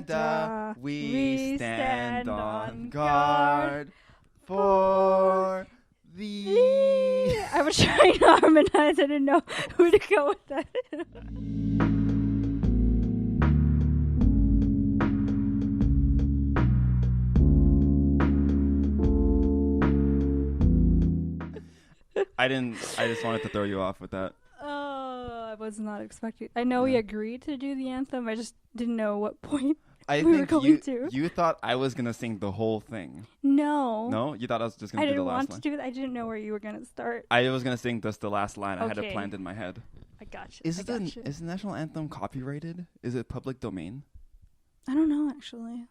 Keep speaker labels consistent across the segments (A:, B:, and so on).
A: Canada, we stand on guard for the...
B: I was trying to harmonize. I didn't know who to go with that.
A: I just wanted to throw you off with that.
B: Oh, I was not expecting. I know we agreed to do the anthem. I just didn't know what point
A: I
B: we were
A: think
B: going to.
A: you thought I was going to sing the whole thing.
B: No.
A: No? You thought I was just going
B: I
A: to do the
B: didn't
A: last
B: want
A: line?
B: to do it. I didn't know where you were going to start.
A: I was going to sing just the last line. I had it
B: Okay.
A: planned in my head.
B: I got you.
A: Is the national anthem copyrighted? Is it public domain?
B: I don't know, actually.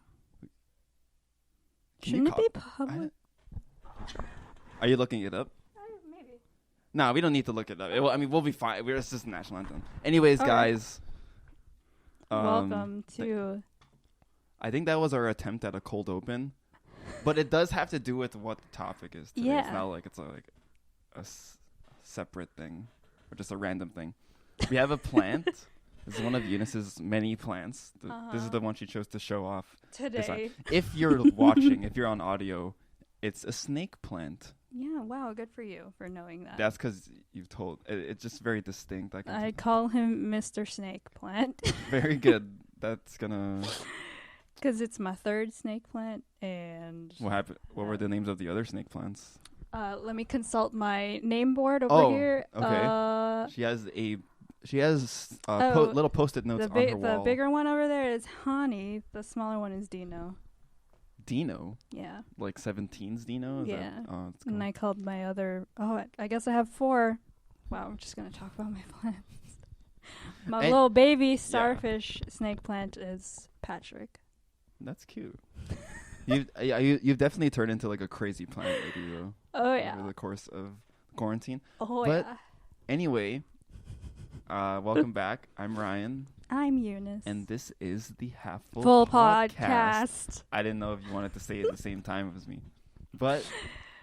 B: Shouldn't it be public?
A: Are you looking it up?
B: Maybe.
A: No, we don't need to look it up. We'll be fine. It's just a national anthem. Anyways,
B: All
A: guys.
B: Welcome to...
A: I think that was our attempt at a cold open. But it does have to do with what the topic is today.
B: Yeah.
A: It's not like it's a separate thing. Or just a random thing. We have a plant. This is one of Eunice's many plants. This is the one she chose to show off
B: today.
A: If you're watching, if you're on audio, it's a snake plant.
B: Yeah, wow, good for you for knowing that.
A: That's because you've told. It's just very distinct.
B: I call him Mr. Snake Plant.
A: Very good. That's gonna...
B: Because it's my third snake plant, and...
A: What happened? What were the names of the other snake plants?
B: Let me consult my name board over here.
A: Okay. She has little Post-it notes on her wall.
B: The bigger one over there is Hani. The smaller one is Dino.
A: Dino?
B: Yeah.
A: Like 17's Dino?
B: Yeah.
A: Cool.
B: And I called my other... I guess I have 4. Wow, I'm just going to talk about my plants. My little baby starfish snake plant is Patrick.
A: That's cute. You've definitely turned into like a crazy plant lady, though.
B: Oh, yeah.
A: Over the course of quarantine.
B: Oh,
A: but
B: yeah.
A: Anyway, welcome back. I'm Ryan.
B: I'm Eunice.
A: And this is the Half
B: Full Podcast.
A: I didn't know if you wanted to say it at the same time as me. But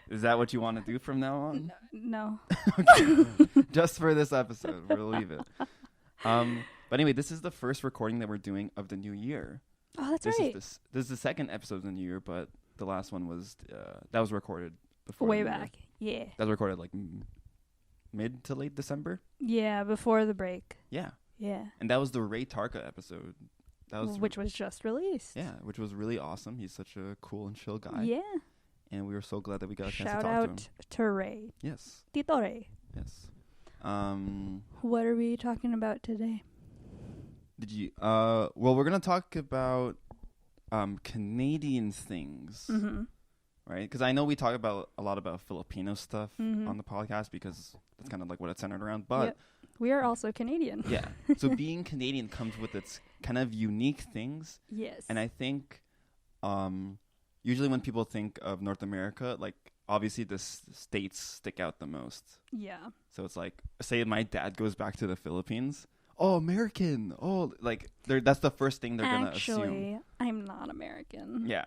A: is that what you want to do from now on?
B: No.
A: Okay. Just for this episode. We'll leave it. But anyway, this is the first recording that we're doing of the new year.
B: Oh, that's right.
A: This is the second episode of the new year, but the last one was that was recorded before
B: way back. Yeah.
A: That was recorded like mid to late December.
B: Yeah, before the break.
A: Yeah.
B: Yeah.
A: And that was the Ray Tarka episode.
B: Which was just released.
A: Yeah, which was really awesome. He's such a cool and chill guy.
B: Yeah.
A: And we were so glad that we got a chance to talk
B: Shout
A: to him.
B: out to Ray.
A: Yes.
B: Tito Ray.
A: Yes.
B: What are we talking about today?
A: Did you well, we're going to talk about Canadian things.
B: Mm-hmm.
A: Right? Because I know we talk about a lot about Filipino stuff on the podcast because that's kind of like what it's centered around. But
B: we are also Canadian.
A: Yeah. So being Canadian comes with its kind of unique things.
B: Yes.
A: And I think usually when people think of North America, like obviously the states stick out the most.
B: Yeah.
A: So it's like, say my dad goes back to the Philippines. Oh, American. Oh, like that's the first thing they're going to assume.
B: Actually, I'm not American.
A: Yeah.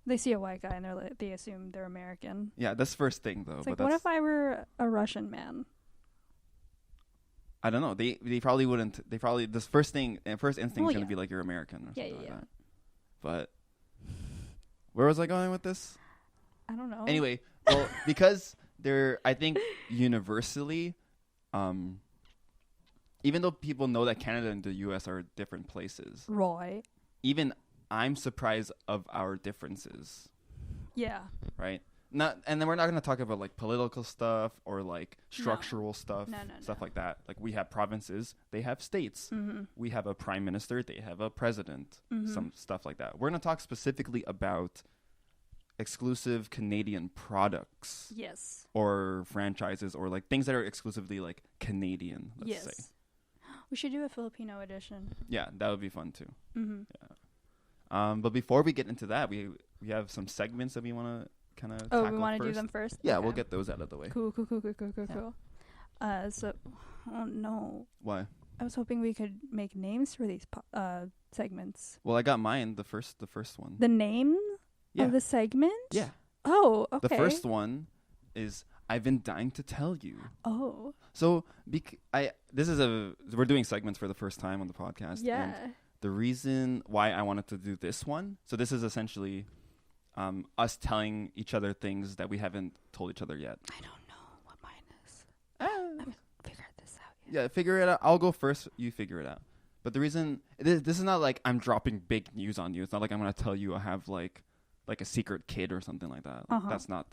B: They see a white guy and they assume they're American.
A: Yeah, that's the first thing though.
B: It's like, what if I were a Russian man?
A: I don't know. They probably wouldn't. They probably first instinct is going to be like you're American or something like that. But where was I going with this?
B: I don't know.
A: Anyway, well, because I think universally, even though people know that Canada and the U.S. are different places,
B: Roy,
A: even I'm surprised of our differences.
B: Yeah.
A: Right. And then we're not going to talk about like political stuff or like structural stuff, stuff like that. Like we have provinces, they have states. Mm-hmm. We have a prime minister, they have a president, some stuff like that. We're going to talk specifically about exclusive Canadian products.
B: Yes.
A: Or franchises or like things that are exclusively like Canadian, let's say.
B: We should do a Filipino edition.
A: Yeah, that would be fun too.
B: Mm-hmm.
A: Yeah. But before we get into that, we have some segments that we want to kind of tackle.
B: Oh, we want to do them first?
A: Yeah, we'll get those out of the way.
B: Cool. Oh no.
A: Why?
B: I was hoping we could make names for these segments.
A: Well, I got mine, the first one.
B: The name of the segment?
A: Yeah.
B: Oh, okay.
A: The first one is I've been dying to tell you.
B: Oh.
A: So we're doing segments for the first time on the podcast.
B: Yeah.
A: And the reason why I wanted to do this one. So this is essentially us telling each other things that we haven't told each other yet.
B: I don't know what mine is. I haven't figured this out yet.
A: Yeah, figure it out. I'll go first. You figure it out. But the reason this is not like I'm dropping big news on you. It's not like I'm gonna tell you I have like a secret kid or something like that. That's not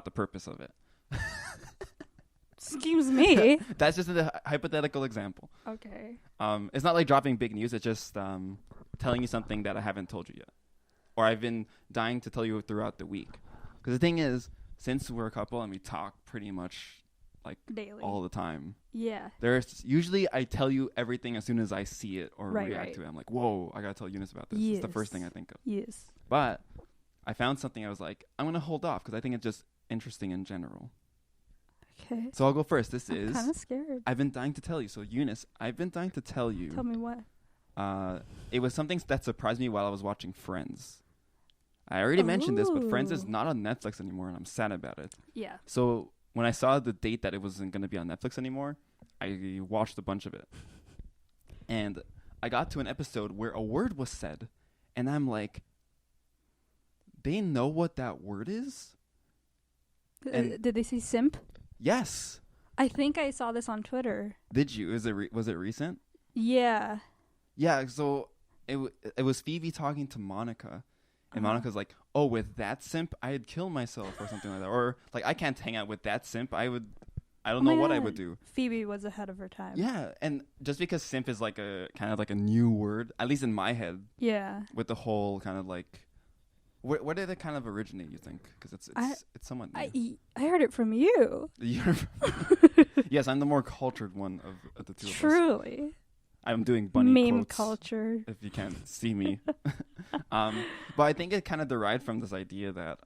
A: the purpose of it.
B: Excuse me.
A: That's just a hypothetical example.
B: Okay.
A: It's not like dropping big news. It's just telling you something that I haven't told you yet, or I've been dying to tell you throughout the week. Because the thing is, since we're a couple and we talk pretty much like
B: daily,
A: all the time.
B: Yeah.
A: There's usually I tell you everything as soon as I see it or react to it. I'm like, whoa, I gotta tell Eunice about this. It's the first thing I think of.
B: Yes.
A: But I found something I was like, I'm gonna hold off because I think it's just interesting in general.
B: Okay.
A: So I'll go first.
B: I'm kind of scared.
A: I've been dying to tell you. So Eunice, I've been dying to tell you.
B: Tell me what.
A: It was something that surprised me while I was watching Friends. I already mentioned this, but Friends is not on Netflix anymore, and I'm sad about it.
B: Yeah.
A: So when I saw the date that it wasn't going to be on Netflix anymore, I watched a bunch of it. And I got to an episode where a word was said, and I'm like, they know what that word is?
B: Did they say simp?
A: Yes.
B: I think I saw this on Twitter.
A: Did you? Was it recent?
B: Yeah.
A: Yeah, so it was Phoebe talking to Monica. And Monica's like, oh, with that simp, I'd kill myself or something like that. Or, like, I can't hang out with that simp. I don't know what I would do.
B: Phoebe was ahead of her time.
A: Yeah, and just because simp is like a kind of like a new word, at least in my head. Yeah. With the whole kind of like, where did it kind of originate, you think? Because it's somewhat new.
B: I heard it from you.
A: Yes, I'm the more cultured one of the two of us.
B: Truly.
A: I'm doing bunny
B: meme
A: quotes,
B: culture.
A: if you can't see me. But I think it kind of derived from this idea that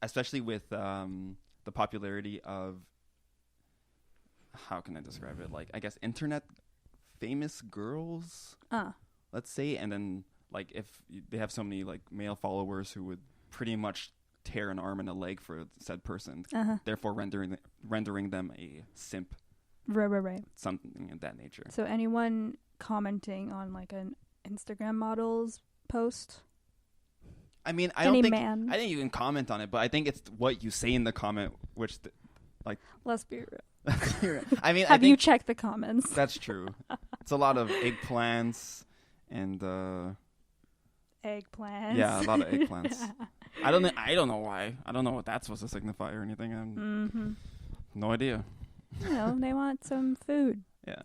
A: especially with the popularity of, how can I describe it? Like, I guess internet famous girls, let's say, and then like if they have so many like male followers who would pretty much tear an arm and a leg for said person, therefore rendering them a simp.
B: Right.
A: Something of that nature.
B: So anyone commenting on like an Instagram model's post?
A: I mean, I think you can comment on it, but I think it's what you say in the comment, which
B: let's be real.
A: I mean,
B: have you checked the comments?
A: That's true. It's a lot of eggplants and
B: eggplants.
A: Yeah, a lot of eggplants. I don't know why. I don't know what that's supposed to signify or anything. No idea.
B: You know, they want some food.
A: Yeah.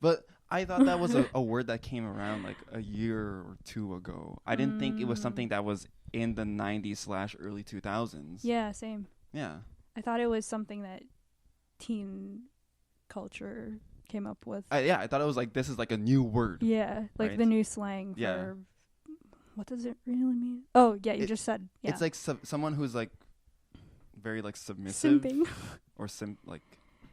A: But I thought that was a word that came around like a year or two ago. I didn't think it was something that was in the 90s / early 2000s.
B: Yeah, same.
A: Yeah.
B: I thought it was something that teen culture came up with.
A: I thought it was like, this is like a new word.
B: Yeah, like the new slang for... What does it really mean? Oh, yeah, you just said... Yeah.
A: It's like someone who's like very like submissive.
B: Simping.
A: Or like...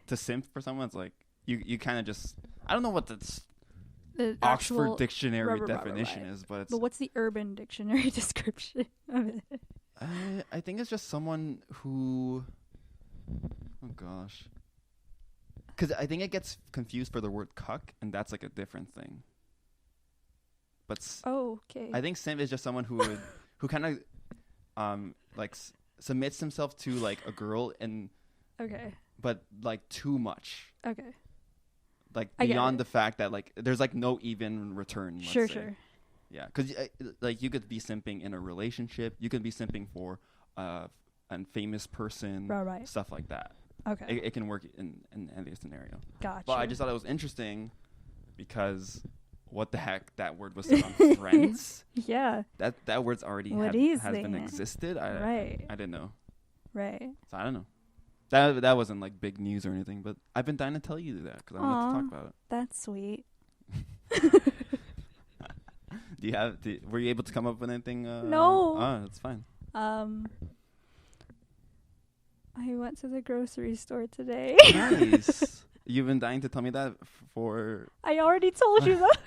A: To simp for someone, it's like you kind of just, I don't know what the Oxford Dictionary definition is, but
B: what's the Urban Dictionary description of it?
A: I think it's just someone who, oh gosh, because I think it gets confused for the word cuck, and that's like a different thing. But
B: okay,
A: I think simp is just someone who kind of like submits himself to like a girl and but like too much. Okay. Like beyond the fact that like there's like no even return. Let's say. Yeah, because like you could be simping in a relationship. You could be simping for a famous person. Right. Stuff like that. Okay. It can work in any scenario. Gotcha. But I just thought it was interesting because what the heck, that word was said on Friends. Yeah. That word's already has been existed. I didn't know. Right. So I don't know. That wasn't like big news or anything, but I've been dying to tell you that because I wanted to talk about it.
B: That's sweet.
A: Were you able to come up with anything?
B: No.
A: Oh, that's fine.
B: I went to the grocery store today.
A: Nice. You've been dying to tell me that for...
B: I already told you that.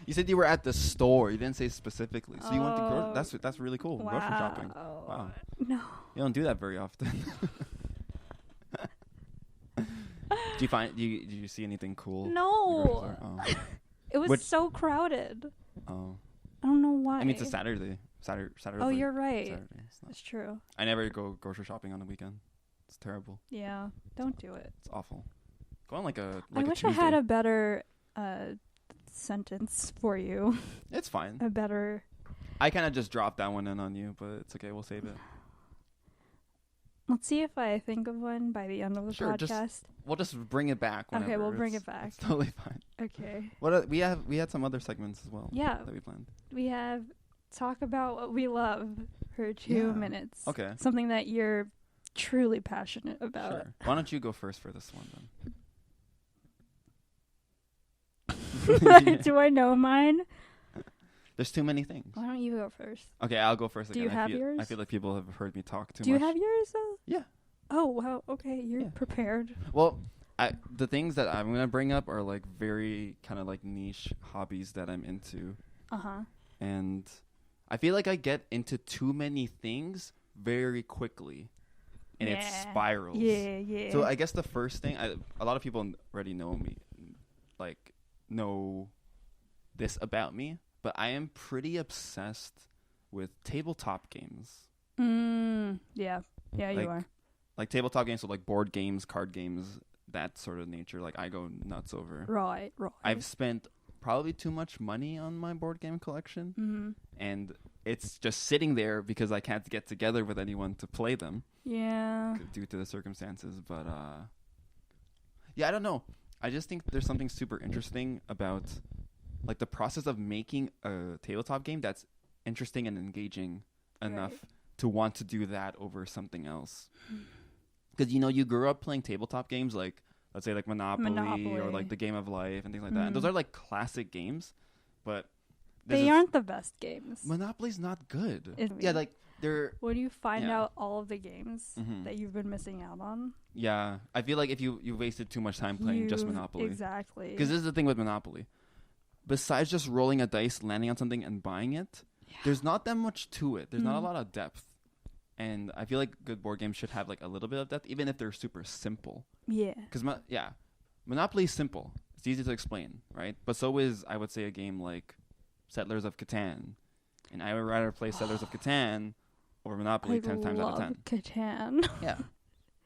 A: You said you were at the store. You didn't say specifically. So you went to that's really cool.
B: Wow.
A: Grocery shopping. Wow.
B: No.
A: You don't do that very often. Did you see anything cool?
B: No. It was so crowded.
A: Oh.
B: I don't know why.
A: I mean, it's a Saturday. Saturday.
B: Oh, you're right.
A: Saturday.
B: That's true.
A: I never go grocery shopping on the weekend. It's terrible.
B: Yeah, don't do it.
A: It's awful. Go on like a
B: I wish I had a better sentence for you.
A: It's fine.
B: A better...
A: I kind of just dropped that one in on you, but it's okay. We'll save it.
B: Let's see if I think of one by the end of the podcast.
A: We'll just bring it back.
B: Okay, we'll bring it back.
A: It's totally fine.
B: Okay.
A: We had some other segments as well.
B: Yeah.
A: That we planned.
B: We have talk about what we love for 2 minutes.
A: Okay.
B: Something that you're truly passionate about.
A: Sure. Why don't you go first for this one
B: then? Do I know mine?
A: There's too many things.
B: Why don't you go first?
A: Okay, I'll go first again.
B: Do you have yours?
A: I feel like people have heard me talk too much.
B: Do you have yours though?
A: Yeah.
B: Oh, wow. Okay, you're prepared.
A: Well, the things that I'm going to bring up are like very kind of like niche hobbies that I'm into. Uh-huh. And I feel like I get into too many things very quickly. And it spirals.
B: Yeah.
A: So I guess the first thing, a lot of people already know me, like know this about me. But I am pretty obsessed with tabletop games.
B: Yeah, you are.
A: Like tabletop games, so like board games, card games, that sort of nature. Like I go nuts over.
B: Right.
A: I've spent probably too much money on my board game collection, and it's just sitting there because I can't get together with anyone to play them.
B: Yeah.
A: Due to the circumstances, but yeah, I don't know. I just think there's something super interesting about like the process of making a tabletop game that's interesting and engaging enough to want to do that over something else. Because, you grew up playing tabletop games like, let's say like Monopoly. Or like the Game of Life and things like that. And those are like classic games, but
B: they aren't the best games.
A: Monopoly's not good.
B: Yeah,
A: like they're...
B: When you find out all of the games that you've been missing out on.
A: Yeah, I feel like if you wasted too much time playing just Monopoly.
B: Exactly.
A: Because this is the thing with Monopoly. Besides just rolling a dice, landing on something, and buying it, there's not that much to it. There's not a lot of depth. And I feel like good board games should have like a little bit of depth, even if they're super simple. Yeah. Because, Monopoly is simple. It's easy to explain, right? But so is, I would say, a game like Settlers of Catan. And I would rather play Settlers of Catan over Monopoly 10 times out of 10.
B: I love Catan.
A: Yeah.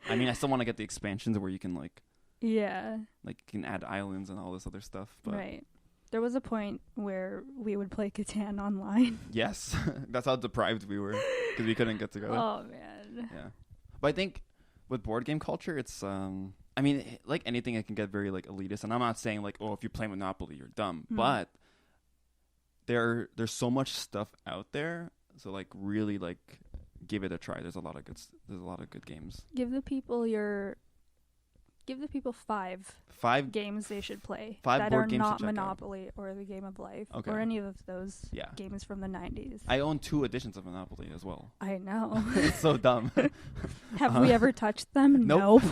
A: I mean, I still want to get the expansions where you can like...
B: Yeah.
A: Like, you can add islands and all this other stuff. But
B: right. There was a point where we would play Catan online.
A: Yes. That's how deprived we were because we couldn't get together.
B: Oh, man.
A: Yeah. But I think with board game culture, it's, I mean, like anything, it can get very, like, elitist. And I'm not saying, like, if you play Monopoly, you're dumb. But there's so much stuff out there. So, like, really, like, give it a try. There's a lot of good games.
B: Give the people five games they should play that are not Monopoly or the Game of Life or any of those games from the 90s.
A: I own 2 editions of Monopoly as well.
B: I know.
A: It's so dumb.
B: Have we ever touched them?
A: Nope.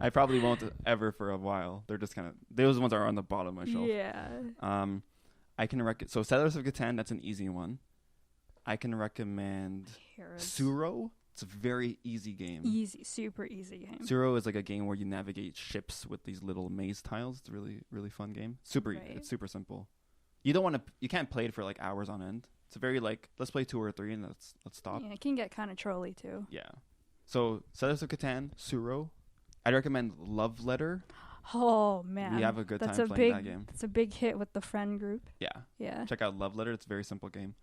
A: I probably won't ever for a while. They're just kind of... Those ones are on the bottom of my shelf.
B: Yeah.
A: I can so Settlers of Catan, that's an easy one. I can recommend Suro. It's a very easy game.
B: Super easy game.
A: Suro is like a game where you navigate ships with these little maze tiles. It's a really, really fun game. It's super simple. You can't play it for like hours on end. It's a very like, let's play 2 or 3 and let's stop.
B: Yeah, it can get kind of trolly too.
A: Yeah. So Settlers of Catan, Suro. I'd recommend Love Letter.
B: Oh man,
A: we have a good time playing that game.
B: It's a big hit with the friend group.
A: Yeah. Check out Love Letter. It's a very simple game.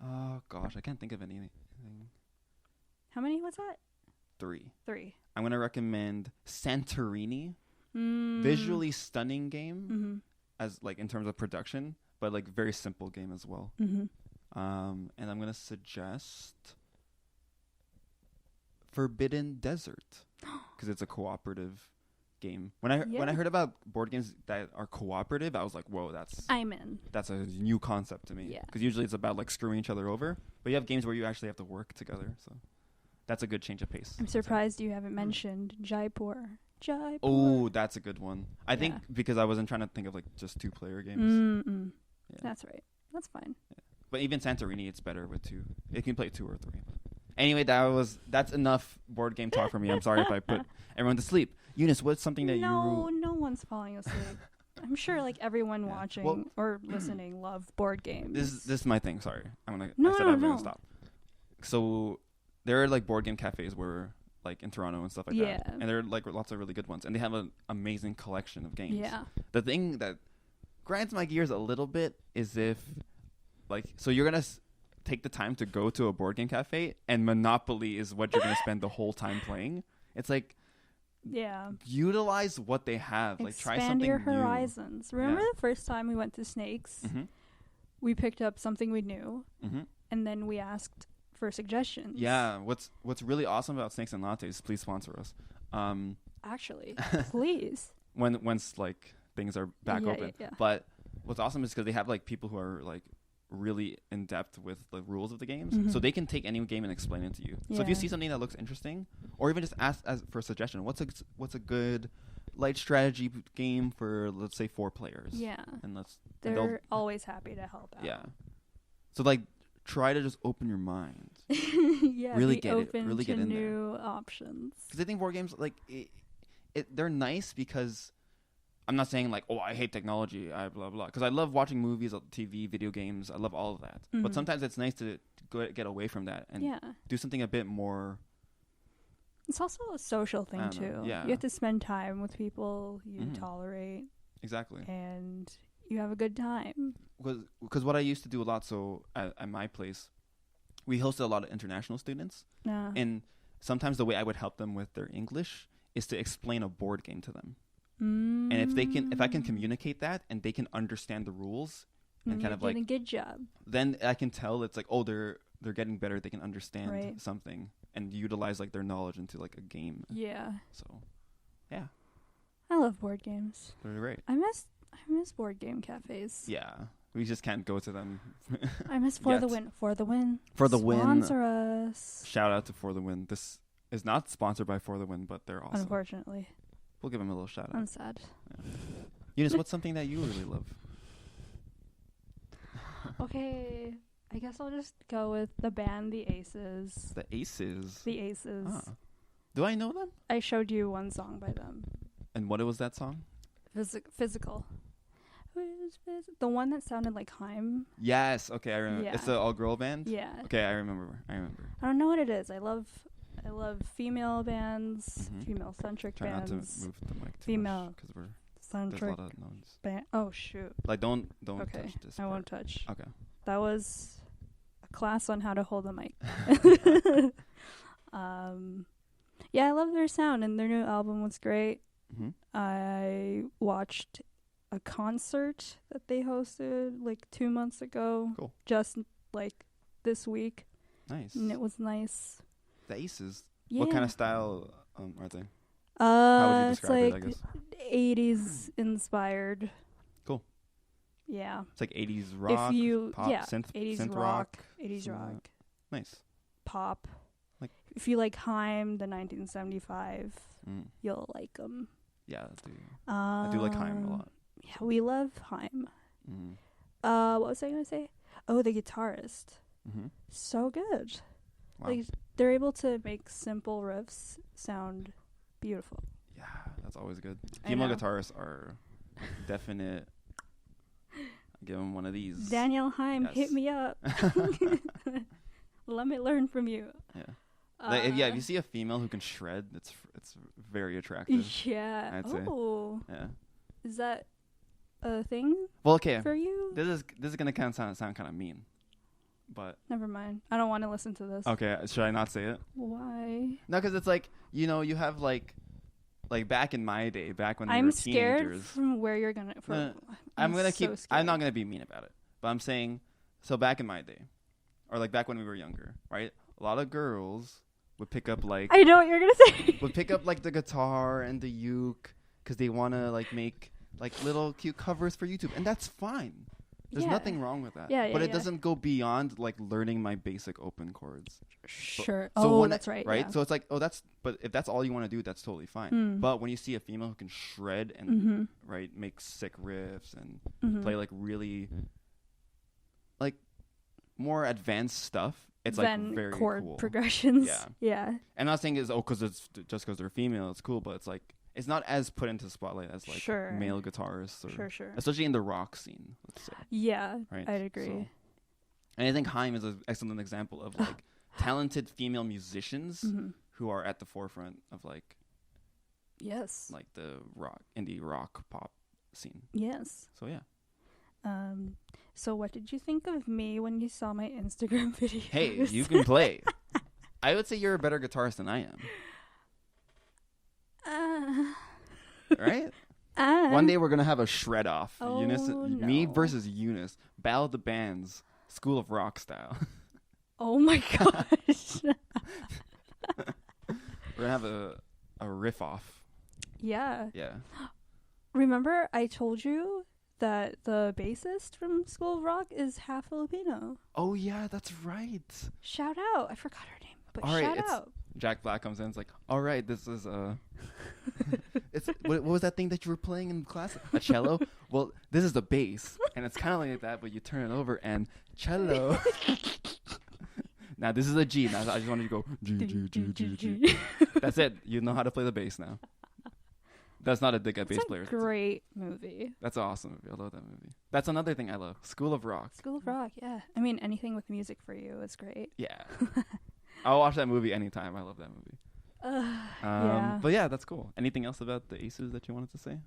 A: Oh gosh, I can't think of anything.
B: How many was that?
A: 3.
B: I'm
A: going to recommend Santorini. Visually stunning game as like in terms of production, but like very simple game as well. And I'm going to suggest Forbidden Desert because it's a cooperative game. When I heard about board games that are cooperative, I was like, whoa,
B: I'm in.
A: That's a new concept to me. Yeah. Because usually it's about like screwing each other over, but you have games where you actually have to work together. So that's a good change of pace.
B: I'm surprised you haven't mentioned Jaipur.
A: Oh, that's a good one. I think because I wasn't trying to think of like just 2-player games.
B: Yeah. That's right. That's fine.
A: Yeah. But even Santorini, it's better with 2. It can play 2 or 3. Anyway, that's enough board game talk for me. I'm sorry if I put everyone to sleep. Eunice, what's something that
B: No one's falling asleep. I'm sure like everyone watching or listening love board games.
A: This is my thing. Sorry, I said
B: I
A: was
B: no.
A: gonna stop. So there are like board game cafes where like in Toronto and stuff like that, and there are like lots of really good ones, and they have an amazing collection of games.
B: Yeah.
A: The thing that grinds my gears a little bit is if like so you're gonna take the time to go to a board game cafe and Monopoly is what you're gonna spend the whole time playing. It's like.
B: Yeah.
A: Utilize what they have. Like try something
B: new.
A: new.
B: Expand your horizons. Remember the first time we went to Snakes?
A: Mm-hmm.
B: We picked up something we knew, and then we asked for suggestions.
A: Yeah. What's really awesome about Snakes and Lattes? Please sponsor us.
B: Actually, please.
A: Once like things are back open.
B: Yeah.
A: But what's awesome is because they have like people who are like really in depth with the rules of the games, so they can take any game and explain it to you. So if you see something that looks interesting, or even just ask for a suggestion, what's a good light strategy game for let's say 4 players?
B: Yeah,
A: and
B: they're always happy to help out.
A: Yeah, so like try to just open your mind.
B: Yeah,
A: really
B: be
A: get
B: open
A: it. Really
B: to
A: get in
B: new
A: there.
B: options.
A: Because I think board games like they're nice because. I'm not saying like, oh, I hate technology, blah, blah. Because I love watching movies, TV, video games. I love all of that. But sometimes it's nice to get away from that and do something a bit more.
B: It's also a social thing, too.
A: Yeah.
B: You have to spend time with people you tolerate.
A: Exactly.
B: And you have a good time.
A: Because what I used to do a lot, so at my place, we hosted a lot of international students. And sometimes the way I would help them with their English is to explain a board game to them. And if I can communicate that and they can understand the rules and kind of like
B: doing a good job,
A: then I can tell it's like, oh, they're getting better. They can understand something and utilize like their knowledge into like a game.
B: Yeah.
A: So, yeah.
B: I love board games.
A: They're great.
B: I miss board game cafes.
A: Yeah. We just can't go to them.
B: I miss For the Win. For the Win.
A: For the Win.
B: Sponsor us.
A: Shout out to For the Win. This is not sponsored by For the Win, but they're awesome.
B: Unfortunately.
A: We'll give them a little shout out.
B: I'm sad.
A: Yeah. Eunice, what's something that you really love?
B: Okay, I guess I'll just go with the band The Aces.
A: The Aces?
B: The Aces.
A: Ah. Do I know them?
B: I showed you one song by them.
A: And what was that song?
B: Physical. The one that sounded like Haim.
A: Yes, okay, I remember.
B: Yeah.
A: It's an all-girl band?
B: Yeah.
A: Okay, I remember.
B: I don't know what it is. I love female bands, female-centric
A: Try
B: bands.
A: Try not to move the mic too
B: female
A: much because
B: centric
A: there's a lot of noise.
B: Band. Oh shoot!
A: Like don't
B: okay.
A: touch this.
B: I
A: part.
B: won't touch.
A: Okay.
B: That was a class on how to hold a mic. Yeah, I love their sound and their new album was great. I watched a concert that they hosted like 2 months ago.
A: Cool.
B: Just like this week.
A: Nice.
B: And it was nice.
A: The Aces.
B: Yeah.
A: What kind of style are they? How would you describe
B: it's like
A: it, I guess?
B: 80s inspired.
A: Cool.
B: Yeah.
A: It's like 80s rock, pop, synth rock.
B: 80s rock.
A: Nice.
B: Pop. Like if you like Haim, the 1975, you'll like them.
A: Yeah, I do like Haim a lot.
B: Yeah, we love Haim. What was I going to say? Oh, the guitarist. So good.
A: Wow.
B: Like they're able to make simple riffs sound beautiful.
A: Yeah, that's always good. Female guitarists are definite. Give them one of these.
B: Danielle Haim, hit me up. Let me learn from you.
A: Yeah. If you see a female who can shred, it's very attractive.
B: Yeah.
A: I'd say. Yeah.
B: Is that a thing?
A: Well, okay.
B: For you?
A: This is gonna kind of sound kind of mean, but
B: never mind. I don't want to listen to this.
A: Okay, should I not say it?
B: Why?
A: No, because it's like you have like back in my day, back when we were
B: I'm
A: teenagers.
B: scared from where you're gonna.
A: I'm not gonna be mean about it, but I'm saying so back in my day, or like back when we were younger, right? A lot of girls would pick up like
B: I know what you're gonna say.
A: Would pick up like the guitar and the uke because they want to like make like little cute covers for YouTube, and that's fine. There's nothing wrong with that.
B: Yeah,
A: but it doesn't go beyond like learning my basic open chords.
B: Sure.
A: So
B: that's right.
A: Right.
B: Yeah.
A: So it's like, but if that's all you want to do, that's totally fine. But when you see a female who can shred and make sick riffs and play like really like more advanced stuff, it's like very
B: chord
A: cool.
B: progressions. Yeah.
A: And I'm not saying because it's just because they're female, it's cool, but it's like it's not as put into the spotlight as like male guitarists, or especially in the rock scene. Let's say.
B: Yeah, right? I'd agree.
A: So, and I think Haim is an excellent example of like talented female musicians who are at the forefront of like like the indie rock pop scene.
B: Yes.
A: So yeah.
B: So what did you think of me when you saw my Instagram videos?
A: Hey, you can play. I would say you're a better guitarist than I am. Right? One day we're gonna have a shred off. Me versus Eunice. Battle of the Bands, School of Rock style.
B: Oh my gosh.
A: We're gonna have a riff off.
B: Yeah.
A: Yeah.
B: Remember I told you that the bassist from School of Rock is half Filipino.
A: Oh yeah, that's right.
B: Shout out. I forgot her name, but shout out.
A: Jack Black comes in and is like, all right, this is it's what was that thing that you were playing in class? A cello? Well, this is the bass, and it's kind of like that, but you turn it over and cello. Now this is a G. Now I just wanted to go G. That's it. You know how to play the bass now. That's not a dig at bass players.
B: It's a great movie.
A: That's an awesome movie. I love that movie. That's another thing I love. School of Rock.
B: School of Rock, yeah. I mean, anything with music for you is great.
A: Yeah. I'll watch that movie anytime. I love that movie.
B: Yeah.
A: But yeah, that's cool. Anything else about the Aces that you wanted to say?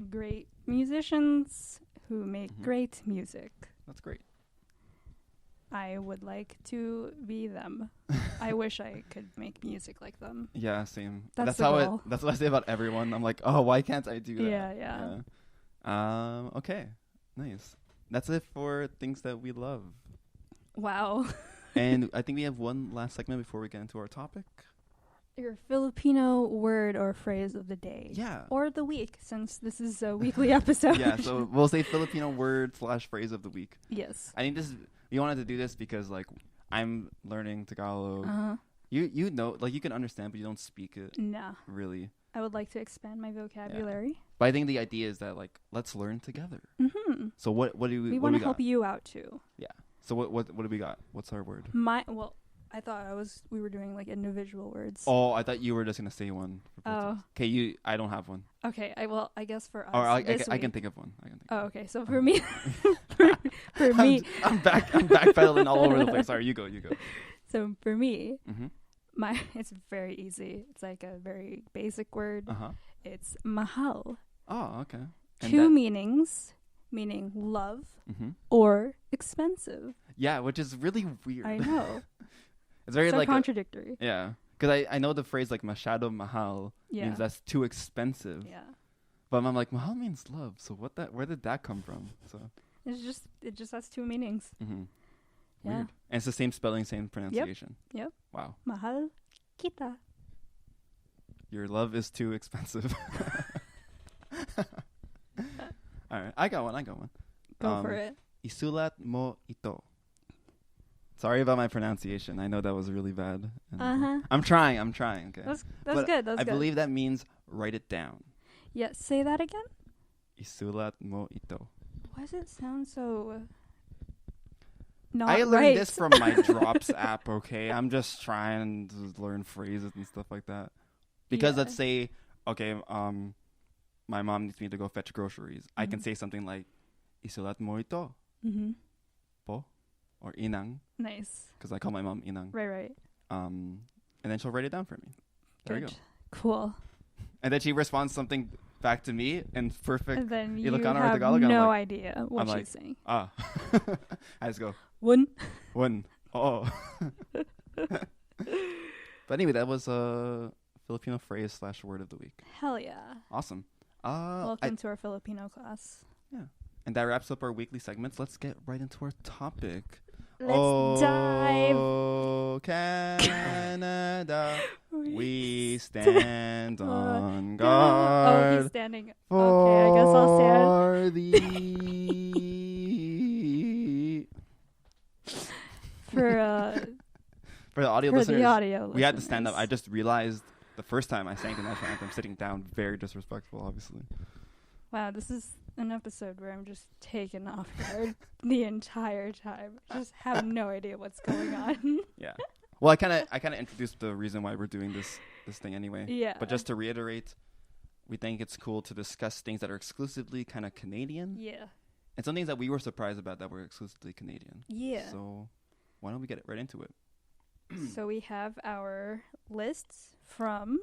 B: Great musicians who make great music.
A: That's great.
B: I would like to be them. I wish I could make music like them.
A: Yeah, same.
B: That's
A: what I say about everyone. I'm like, oh, why can't I do that?
B: Yeah.
A: Okay, nice. That's it for things that we love.
B: Wow.
A: And I think we have one last segment before we get into our topic.
B: Your Filipino word or phrase of the day.
A: Yeah.
B: Or the week, since this is a weekly episode.
A: Yeah, so we'll say Filipino word / phrase of the week.
B: Yes.
A: I think we wanted to do this because like I'm learning Tagalog. You know, like you can understand, but you don't speak it.
B: Nah.
A: Really.
B: I would like to expand my vocabulary.
A: Yeah. But I think the idea is that like let's learn together. So what do we?
B: We want to help you out too.
A: Yeah. So what do we got? What's our word?
B: I thought we were doing like individual words.
A: Oh, I thought you were just gonna say one. Okay, I don't have one.
B: Okay, I guess for us.
A: Or I can think of one.
B: Okay. So for me, for me,
A: I'm backpedaling all over the place. Sorry, you go.
B: So for me, it's very easy. It's like a very basic word. It's mahal.
A: Oh, okay.
B: And two meanings, meaning love or expensive.
A: Yeah, which is really weird.
B: I know.
A: It's very
B: so
A: like
B: contradictory.
A: Yeah, because I know the phrase like masyado mahal means that's too expensive.
B: Yeah.
A: But I'm like, mahal means love. So where did that come from? So
B: it just has two meanings.
A: Yeah.
B: Weird.
A: And it's the same spelling, same pronunciation.
B: Yep.
A: Wow.
B: Mahal kita.
A: Your love is too expensive. All right, I got one.
B: Go for it.
A: Isulat mo ito. Sorry about my pronunciation. I know that was really bad. I'm trying. Okay.
B: That's good.
A: I believe that means write it down.
B: Yeah. Say that again.
A: Isulat mo ito.
B: Why does it sound so? Not
A: I learned
B: right.
A: this from my Drops app. Okay, I'm just trying to learn phrases and stuff like that. Because let's say, okay, my mom needs me to go fetch groceries. I can say something like, isulat mo ito. Po. Or inang.
B: Nice.
A: Because I call my mom inang.
B: Right.
A: And then she'll write it down for me. There you go.
B: Cool.
A: And then she responds something back to me in perfect
B: and then you
A: Ilocano
B: have
A: or Tagalog.
B: No idea what she's saying.
A: I just go.
B: One.
A: Oh. But anyway, that was a Filipino phrase / word of the week.
B: Hell yeah.
A: Awesome.
B: Welcome to our Filipino class.
A: Yeah. And that wraps up our weekly segments. Let's get right into our topic.
B: Let's dive.
A: Oh, Canada, we stand on guard.
B: Oh, he's standing. Okay, I guess I'll stand.
A: For the audio listeners, we had to
B: listeners.
A: stand up. I just realized the first time I sang the national anthem sitting down, very disrespectful, obviously.
B: Wow, this is an episode where I'm just taken off guard the entire time. Just have no idea what's going on.
A: Yeah. Well, I kind of introduced the reason why we're doing this thing anyway.
B: Yeah.
A: But just to reiterate, we think it's cool to discuss things that are exclusively kind of Canadian.
B: Yeah.
A: And some things that we were surprised about that were exclusively Canadian.
B: Yeah.
A: So why don't we get right into it?
B: So we have our lists from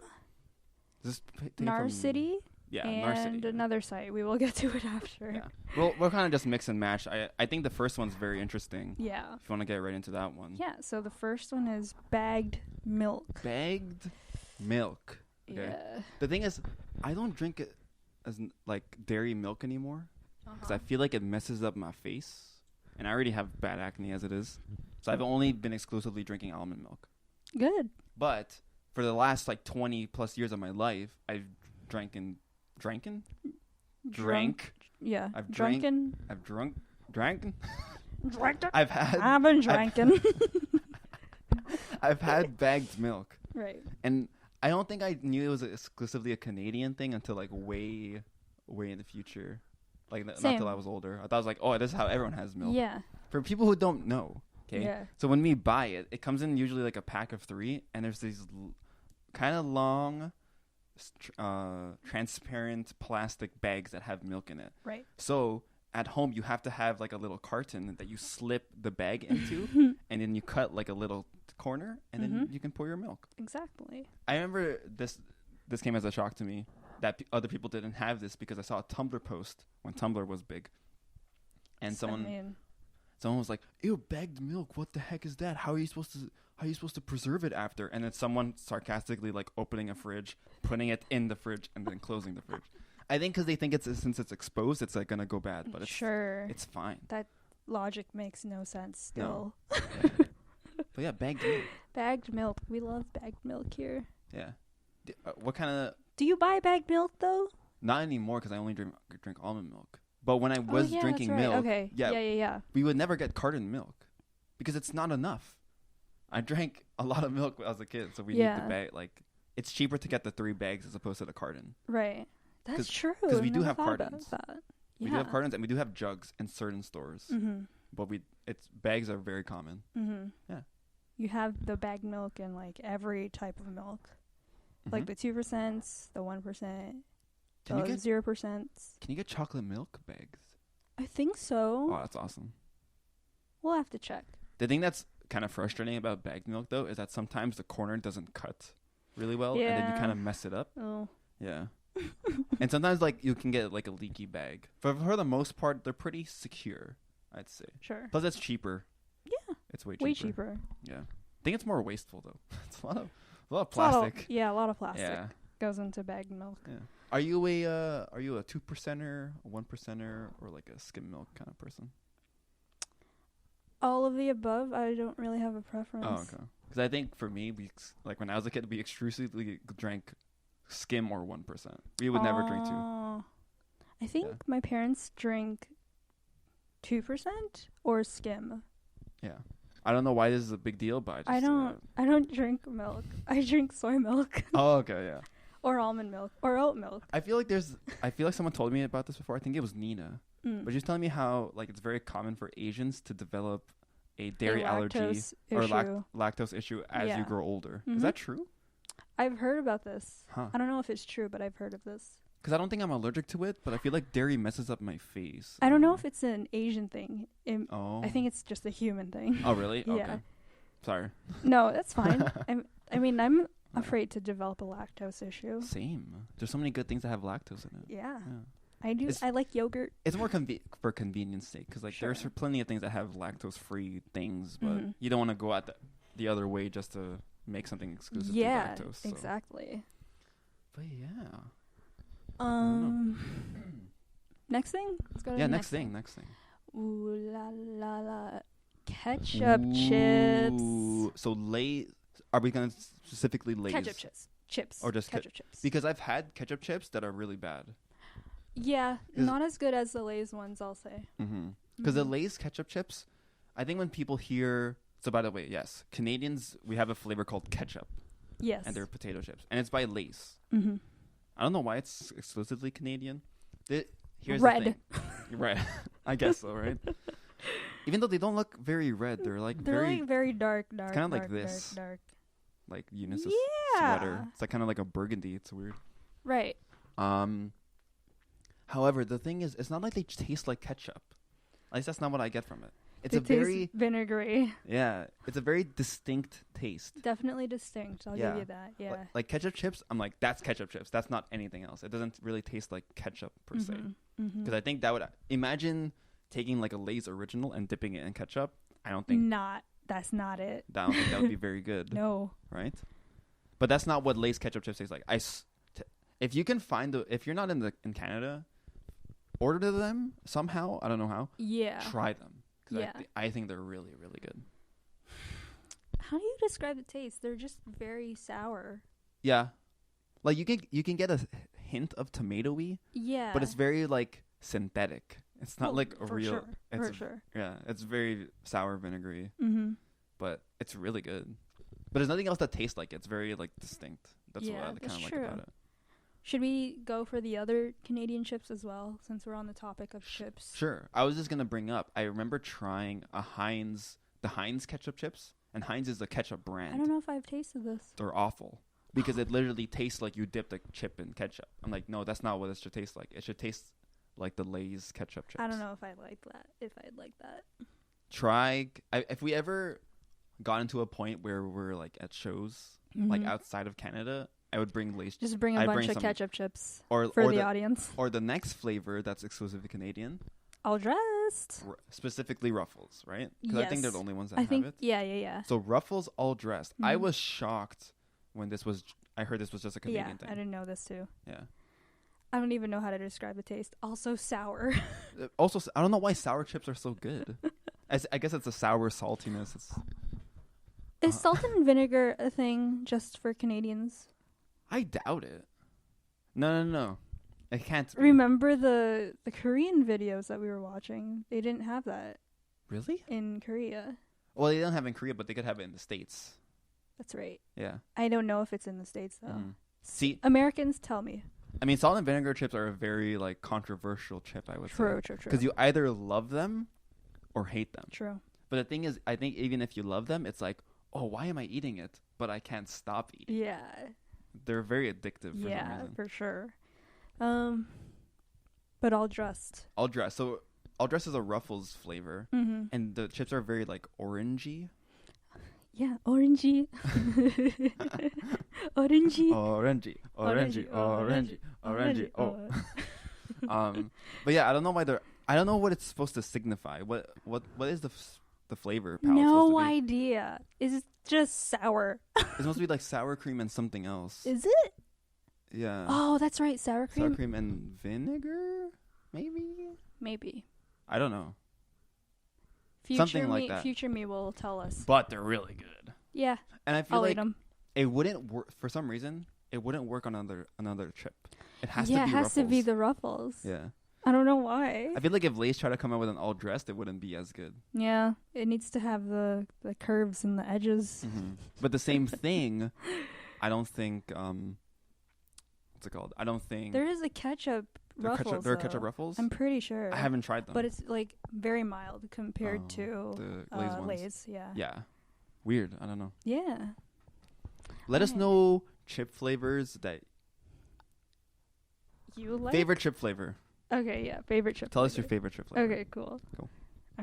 A: Nar
B: City.
A: Yeah,
B: and another site. We will get to it after.
A: Yeah. We'll kind of just mix and match. I think the first one's very interesting.
B: Yeah.
A: If you want to get right into that one.
B: Yeah, so the first one is bagged milk.
A: Bagged milk. Okay.
B: Yeah.
A: The thing is, I don't drink it as like dairy milk anymore because I feel like it messes up my face. And I already have bad acne as it is. So I've only been exclusively drinking almond milk.
B: Good.
A: But for the last like 20 plus years of my life, I've drank.
B: Yeah.
A: I've
B: drank.
A: I've been drinking. I've had bagged milk.
B: Right.
A: And I don't think I knew it was exclusively a Canadian thing until like way in the future. Like not till I was older. I thought I was like, oh, this is how everyone has milk.
B: Yeah.
A: For people who don't know. Okay.
B: Yeah.
A: So when we buy it, it comes in usually like a pack of 3, and there's these kind of long, transparent plastic bags that have milk in it.
B: Right.
A: So at home, you have to have like a little carton that you slip the bag into, and then you cut like a little corner, and then you can pour your milk.
B: Exactly.
A: I remember this came as a shock to me that other people didn't have this because I saw a Tumblr post when Tumblr was big, and someone was like, "Ew, bagged milk! What the heck is that? How are you supposed to preserve it after?" And then someone sarcastically like opening a fridge, putting it in the fridge, and then closing the fridge. I think because they think since it's exposed, it's like gonna go bad, but it's fine.
B: That logic makes no sense still.
A: No. But yeah, bagged milk.
B: Bagged milk. We love bagged milk here.
A: Yeah. What kind of?
B: Do you buy bagged milk though?
A: Not anymore because I only drink almond milk. But when I was drinking milk,
B: okay. Yeah.
A: We would never get carton milk because it's not enough. I drank a lot of milk as a kid, so we need the bag. Like, it's cheaper to get the 3 bags as opposed to the carton.
B: Right. That's true.
A: Because we do have cartons.
B: Yeah.
A: We do have cartons, and we do have jugs in certain stores.
B: Mm-hmm.
A: But bags are very common.
B: Mm-hmm.
A: Yeah.
B: You have the bagged milk in like every type of milk, like the 2%, the 1%, the 0%.
A: Can you get chocolate milk bags?
B: I think so.
A: Oh, that's awesome.
B: We'll have to check.
A: The thing that's kind of frustrating about bagged milk, though, is that sometimes the corner doesn't cut really well, and then you kind of mess it up.
B: Oh.
A: Yeah. And sometimes, like, you can get, like, a leaky bag. For the most part, they're pretty secure, I'd say.
B: Sure.
A: Plus, it's cheaper.
B: Yeah.
A: It's way cheaper.
B: Way cheaper.
A: Yeah. I think it's more wasteful, though. It's a lot of plastic.
B: A lot of plastic goes into bagged milk.
A: Yeah. Are you a 2%er, a 1%er, or like a skim milk kind of person?
B: All of the above. I don't really have a preference.
A: Oh, okay. Because I think for me, when I was a kid, we exclusively drank skim or 1%. We would never drink 2.
B: I think my parents drink 2% or skim.
A: Yeah. I don't know why this is a big deal, but
B: I don't drink milk. I drink soy milk.
A: Oh, okay, yeah.
B: Or almond milk or oat milk.
A: I feel like someone told me about this before. I think it was Nina. But she was telling me how like it's very common for Asians to develop a dairy allergy or lactose issue as you grow older. Is that true?
B: I've heard about this.
A: Huh.
B: I don't know if it's true, but I've heard of this.
A: Because I don't think I'm allergic to it, but I feel like dairy messes up my face.
B: I don't know if it's an Asian thing. I think it's just a human thing.
A: Oh, really?
B: Yeah.
A: Okay. Sorry.
B: No, that's fine. I'm afraid to develop a lactose issue.
A: Same. There's so many good things that have lactose in it.
B: Yeah. I do. I like yogurt.
A: It's more for convenience sake because there's plenty of things that have lactose-free things, but you don't want to go out the other way just to make something exclusive to lactose. So.
B: Exactly.
A: But yeah.
B: Next thing? Let's go to
A: next thing.
B: Ooh la la la. Ketchup chips.
A: So Lay's, are we going to specifically Lay's?
B: Ketchup chips.
A: Or just
B: ketchup chips.
A: Because I've had ketchup chips that are really bad.
B: Yeah, not as good as the Lay's ones, I'll say.
A: Because the Lay's ketchup chips, I think when people hear... So by the way, yes, Canadians, we have a flavor called ketchup.
B: Yes.
A: And they're potato chips. And it's by Lay's.
B: Mm-hmm.
A: I don't know why it's exclusively Canadian. Here's
B: red.
A: The thing. Right. I guess so, right? Even though they don't look very red, they're
B: very dark.
A: It's kind of like this.
B: Dark.
A: Like Eunice's sweater. It's like kind of like a burgundy. It's weird.
B: Right.
A: However, the thing is, it's not like they taste like ketchup. At least that's not what I get from it. It's
B: they taste vinegary.
A: Yeah, it's a very distinct taste.
B: Definitely distinct. I'll give you that. Yeah.
A: Like ketchup chips, I'm like, that's ketchup chips. That's not anything else. It doesn't really taste like ketchup per se. Because I think that would imagine taking like a Lay's original and dipping it in ketchup. I don't think
B: that's not it.
A: I don't think that would be very good.
B: No.
A: Right? But that's not what Lay's ketchup chips taste like. If you can find if you're not in Canada, order them somehow. I don't know how.
B: Yeah.
A: Try them.
B: Yeah.
A: I think they're really, really good.
B: How do you describe the taste? They're just very sour.
A: Yeah. Like you can get a hint of tomatoey.
B: Yeah.
A: But it's very like synthetic. It's not like a real.
B: Sure. For sure.
A: Yeah, it's very sour vinegary.
B: Mm-hmm.
A: But it's really good. But there's nothing else that tastes like it. It's very like distinct. That's what I kind of like about it.
B: Should we go for the other Canadian chips as well, since we're on the topic of chips?
A: Sure. I was just gonna bring up. I remember trying the Heinz ketchup chips, and Heinz is a ketchup brand.
B: I don't know if I've tasted this.
A: They're awful because it literally tastes like you dipped a chip in ketchup. I'm like, no, that's not what it should taste like. It should taste like the Lay's ketchup chips.
B: I don't know if I like that.
A: Try if we ever got into a point where we're like at shows like outside of Canada, I would bring Lay's.
B: Just bring a bunch of ketchup chips for the audience.
A: Or the next flavor that's exclusively Canadian.
B: All dressed.
A: Specifically Ruffles, right? Because
B: yes.
A: I think they're the only ones that have it.
B: Yeah.
A: So Ruffles all dressed. I was shocked when I heard this was just a Canadian thing.
B: I didn't know this too.
A: Yeah.
B: I don't even know how to describe the taste. Also sour.
A: Also, I don't know why sour chips are so good. I guess it's a sour saltiness.
B: Is salt and vinegar a thing just for Canadians?
A: I doubt it. No. It can't be.
B: Remember the Korean videos that we were watching? They didn't have that.
A: Really?
B: In Korea.
A: Well, they don't have it in Korea, but they could have it in the States.
B: That's right.
A: Yeah.
B: I don't know if it's in the States, though.
A: See,
B: Americans, tell me.
A: I mean, salt and vinegar chips are a very like controversial chip, I would say.
B: True.
A: Because you either love them or hate them.
B: True.
A: But the thing is, I think even if you love them, it's like, oh, why am I eating it? But I can't stop eating.
B: Yeah.
A: They're very addictive for some reason.
B: Yeah, for sure. But all dressed.
A: All dressed. So all dressed is a Ruffles flavor.
B: Mm-hmm.
A: And the chips are very like orangey.
B: Yeah, orangey. Orangey.
A: Orangey. Oh. But yeah, I don't know what it's supposed to signify. What is the flavor palette?
B: No idea. It's just sour.
A: It's supposed to be like sour cream and something else.
B: Is it?
A: Yeah.
B: Oh, that's right. Sour cream.
A: Sour cream and vinegar? Maybe. I don't know. Something like that.
B: Future me will tell us.
A: But they're really good.
B: Yeah.
A: And I feel
B: I'll
A: like
B: eat them.
A: It wouldn't work for some reason. It wouldn't work on another chip. It has to be
B: Ruffles. Yeah, it has to be the Ruffles.
A: Yeah.
B: I don't know why.
A: I feel like if Lay's tried to come out with an all dressed, it wouldn't be as good.
B: Yeah, it needs to have the curves and the edges.
A: Mm-hmm. But the same thing, I don't think. What's it called? I don't think
B: there is a ketchup Ruffles.
A: There are ketchup Ruffles.
B: I'm pretty sure.
A: I haven't tried them,
B: but it's like very mild compared to
A: the Lay's ones.
B: Lay's. Yeah.
A: Yeah. Weird. I don't know.
B: Yeah.
A: Let us know chip flavors that
B: you like.
A: Favorite chip flavor.
B: Okay, yeah, favorite chip.
A: Tell us your favorite chip flavor.
B: Okay, cool. All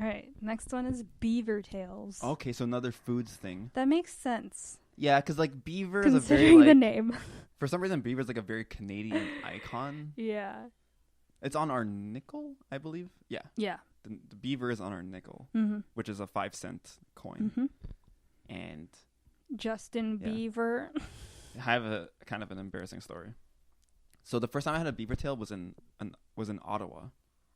B: right, next one is beaver tails.
A: Okay, so another foods thing.
B: That makes sense.
A: Yeah, because like beaver
B: is
A: a very
B: the name.
A: For some reason, beaver is like a very Canadian icon.
B: Yeah.
A: It's on our nickel, I believe. Yeah.
B: Yeah.
A: The beaver is on our nickel, which is a 5-cent coin.
B: Mm-hmm.
A: And
B: Justin Bieber.
A: I have a kind of an embarrassing story. So the first time I had a beaver tail was in Ottawa,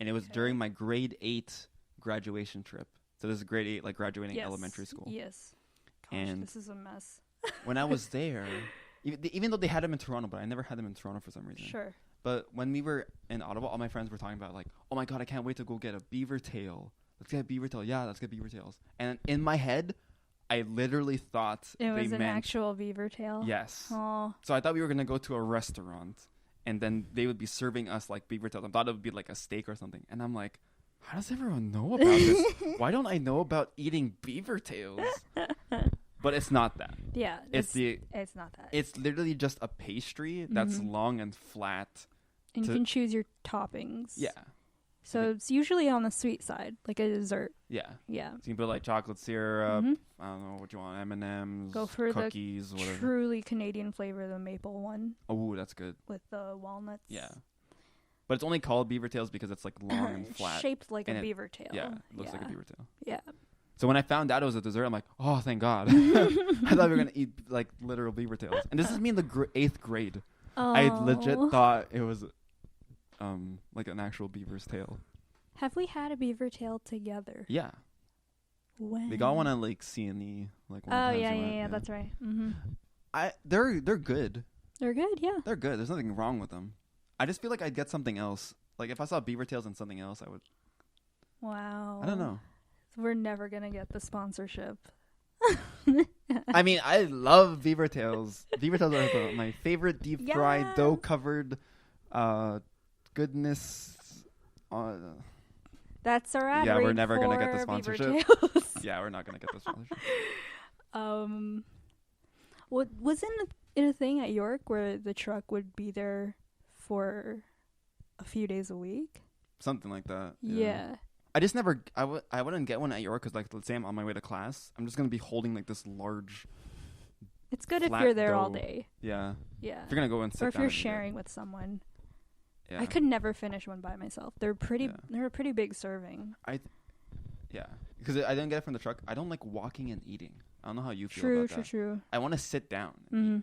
A: and it was during my grade 8 graduation trip. So this is grade 8, like graduating elementary school.
B: Yes. Gosh, and this is a mess.
A: When I was there, even though they had them in Toronto, but I never had them in Toronto for some reason.
B: Sure.
A: But when we were in Ottawa, all my friends were talking about like, oh my God, I can't wait to go get a beaver tail. Let's get a beaver tail. Yeah, let's get beaver tails. And in my head, I literally thought
B: it was an actual beaver tail.
A: Yes.
B: Oh.
A: So I thought we were going to go to a restaurant and then they would be serving us like beaver tails. I thought it would be like a steak or something, and I'm like, how does everyone know about this? Why don't I know about eating beaver tails? But it's not that.
B: Yeah, it's not that.
A: It's literally just a pastry that's long and flat.
B: And you can choose your toppings.
A: Yeah.
B: So it's usually on the sweet side, like a dessert.
A: Yeah.
B: Yeah.
A: So you can put like chocolate syrup. I don't know what you want. M&Ms.
B: Go for
A: cookies,
B: the
A: whatever.
B: Truly Canadian flavor, the maple one.
A: Oh, that's good.
B: With the walnuts.
A: Yeah. But it's only called beaver tails because it's like long and flat.
B: Shaped like a beaver tail.
A: Yeah, it looks like a beaver tail.
B: Yeah.
A: So when I found out it was a dessert, I'm like, oh, thank God. I thought we were going to eat like literal beaver tails. And this is me in the 8th grade. Oh. I legit thought it was like an actual beaver's tail.
B: Have we had a beaver tail together?
A: Yeah.
B: When?
A: We got one at like C&E. Like
B: yeah, that's right. Mm-hmm.
A: They're good.
B: They're good, yeah.
A: They're good. There's nothing wrong with them. I just feel like I'd get something else. Like if I saw beaver tails and something else, I would.
B: Wow.
A: I don't know.
B: We're never gonna get the sponsorship.
A: I mean, I love beaver tails. Beaver tails are my favorite deep fried dough covered goodness.
B: That's our ad.
A: Yeah, we're never gonna get the sponsorship. Yeah, we're not gonna get the sponsorship.
B: What wasn't it a thing at York where the truck would be there for a few days a week?
A: Something like that.
B: Yeah.
A: I just never. I wouldn't get one at York because, like, let's say I'm on my way to class, I'm just gonna be holding like this large.
B: It's good if you're there all day.
A: Yeah.
B: Yeah.
A: If you're gonna go and sit down.
B: Or if you're sharing with someone.
A: Yeah.
B: I could never finish one by myself. They're a pretty big serving.
A: Yeah, because I didn't get it from the truck. I don't like walking and eating. I don't know how you feel about that. True. I want to sit down. And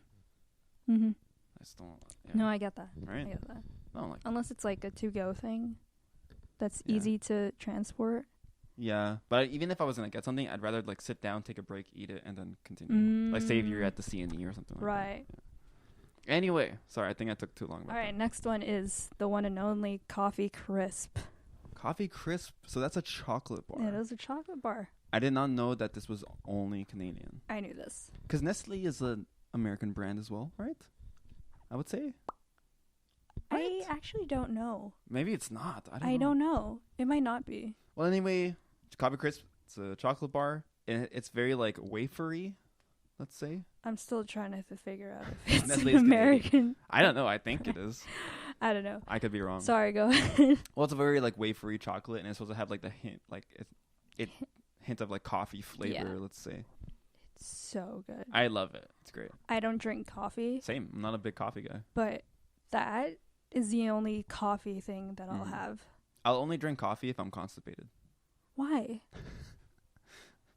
A: eat. I just don't. Yeah.
B: No, I get that.
A: Right.
B: I get that.
A: I don't like
B: unless it's like a to-go thing. That's easy to transport.
A: Yeah, but even if I was gonna get something, I'd rather like sit down, take a break, eat it, and then continue. Like say if you're at the C&E or something.
B: Right.
A: Like that. Yeah. Anyway, sorry, I think I took too long.
B: All right, next one is the one and only Coffee Crisp.
A: Coffee Crisp. So that's a chocolate bar.
B: It is a chocolate bar.
A: I did not know that this was only Canadian.
B: I knew this.
A: Because Nestle is an American brand as well, right? I would say.
B: Right? I actually don't know.
A: Maybe it's not.
B: I don't know. It might not be.
A: Well, anyway, Coffee Crisp. It's a chocolate bar. And it's very like wafery, let's say.
B: I'm still trying to figure out if it's American.
A: I don't know. I think it is.
B: I don't know.
A: I could be wrong.
B: Sorry, go ahead.
A: Well, it's a very like wafery chocolate, and it's supposed to have like the hint, like it hint of like coffee flavor. Let's say.
B: It's so good.
A: I love it. It's great.
B: I don't drink coffee.
A: Same. I'm not a big coffee guy.
B: But that is the only coffee thing that I'll have.
A: I'll only drink coffee if I'm constipated.
B: Why?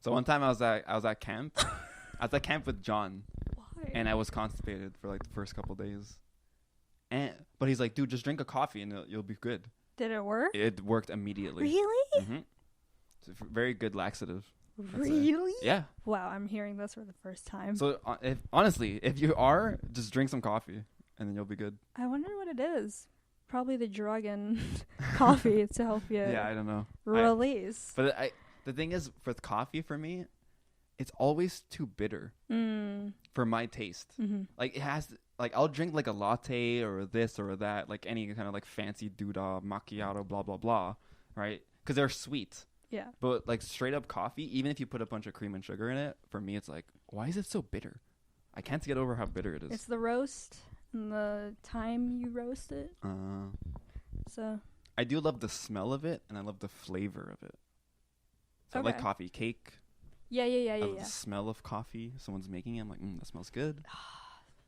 A: So one time I was at camp. I was at camp with John.
B: Why?
A: And I was constipated for like the first couple days. But he's like, dude, just drink a coffee and you'll be good.
B: Did it work?
A: It worked immediately.
B: Really?
A: Mm-hmm. It's a very good laxative.
B: Really?
A: Yeah.
B: Wow, I'm hearing this for the first time.
A: So honestly, if you are, just drink some coffee and then you'll be good.
B: I wonder what it is. Probably the drug in coffee to help you.
A: Yeah, I don't know.
B: Release.
A: But the thing is, with coffee for me, it's always too bitter for my taste. Mm-hmm. Like it has, like I'll drink like a latte or this or that, like any kind of like fancy doodah macchiato, blah blah blah, right? Because they're sweet.
B: Yeah.
A: But like straight up coffee, even if you put a bunch of cream and sugar in it, for me it's like, why is it so bitter? I can't get over how bitter it is.
B: It's the roast and the time you roast it. So.
A: I do love the smell of it, and I love the flavor of it. So
B: okay.
A: I like coffee cake.
B: Yeah.
A: The smell of coffee someone's making it, I'm like, that smells good.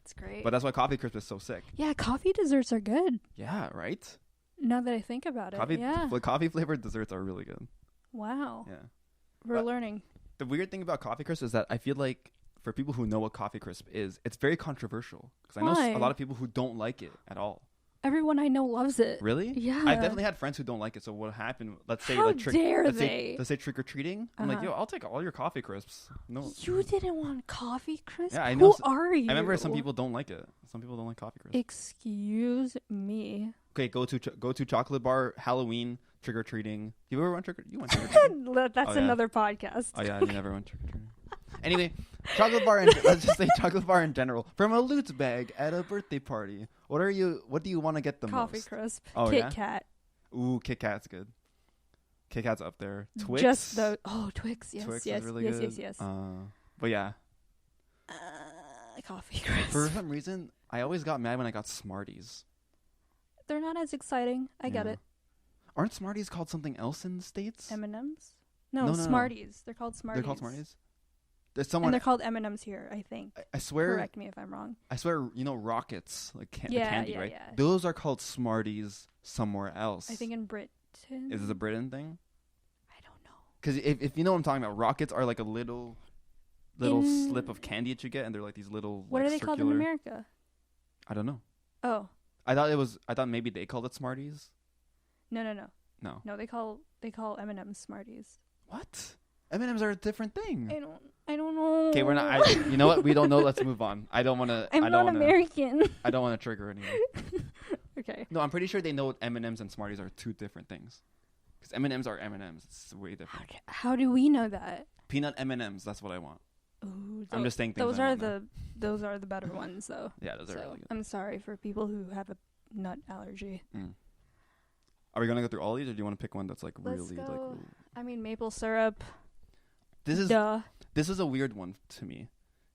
B: That's great.
A: But that's why Coffee Crisp is so sick.
B: Yeah, coffee desserts are good.
A: Yeah, right?
B: Now that I think about it,
A: coffee flavored desserts are really good.
B: Wow.
A: Yeah.
B: We're learning.
A: The weird thing about Coffee Crisp is that I feel like for people who know what Coffee Crisp is, it's very controversial. Because I know a lot of people who don't like it at all.
B: Everyone I know loves it.
A: Really?
B: Yeah.
A: I've definitely had friends who don't like it. So what happened? Let's say
B: let's
A: say trick or treating. I'm like, yo, I'll take all your Coffee Crisps. No.
B: You didn't want Coffee Crisp?
A: Yeah, I know.
B: Who are you?
A: I remember some people don't like it. Some people don't like Coffee Crisp.
B: Excuse me.
A: Okay, go to chocolate bar, Halloween, trick or treating. You ever went trick or treating?
B: That's another podcast.
A: Oh yeah, you never went trick or treating. Anyway, chocolate bar let's just say chocolate bar in general. From a loot bag at a birthday party. What do you want to get the
B: Coffee
A: most?
B: Crisp.
A: Oh,
B: Kit
A: yeah?
B: Kat.
A: Ooh, Kit Kat's good. Kit Kat's up there. Twix.
B: Just the Twix. Yes,
A: Twix
B: yes,
A: is really
B: yes,
A: good.
B: yes, yes.
A: But yeah.
B: Coffee Crisp.
A: For some reason, I always got mad when I got Smarties.
B: They're not as exciting. I get it.
A: Aren't Smarties called something else in the States?
B: M&Ms? No,
A: No.
B: Smarties. They're called Smarties.
A: They're called Smarties? There's someone.
B: And they're called M&Ms here, I think.
A: I swear.
B: Correct me if I'm wrong.
A: I swear, Rockets, like the candy, right?
B: Yeah.
A: Those are called Smarties somewhere else.
B: I think in Britain.
A: Is it a Britain thing?
B: I don't know.
A: Because if you know what I'm talking about, Rockets are like a little slip of candy that you get, and they're like these little.
B: What
A: like,
B: are they called in America?
A: I don't know.
B: Oh.
A: I thought maybe they called it Smarties.
B: No.
A: No.
B: They call M&Ms Smarties.
A: What? M&Ms are a different thing.
B: I don't know.
A: Okay, we're not. You know what? We don't know. Let's move on. I don't want to.
B: I'm not American.
A: I don't want to trigger anyone.
B: Okay.
A: No, I'm pretty sure they know M&Ms and Smarties are two different things. Because M&Ms are M&Ms. It's way different.
B: How do we know that?
A: Peanut M&Ms. That's what I want.
B: Ooh,
A: I'm just saying things.
B: Those are the better ones, though.
A: Yeah, those are really good.
B: I'm sorry for people who have a nut allergy.
A: Are we gonna go through all these, or do you want to pick one that's like
B: Let's
A: really
B: go.
A: like?
B: I mean, maple syrup.
A: This is a weird one to me,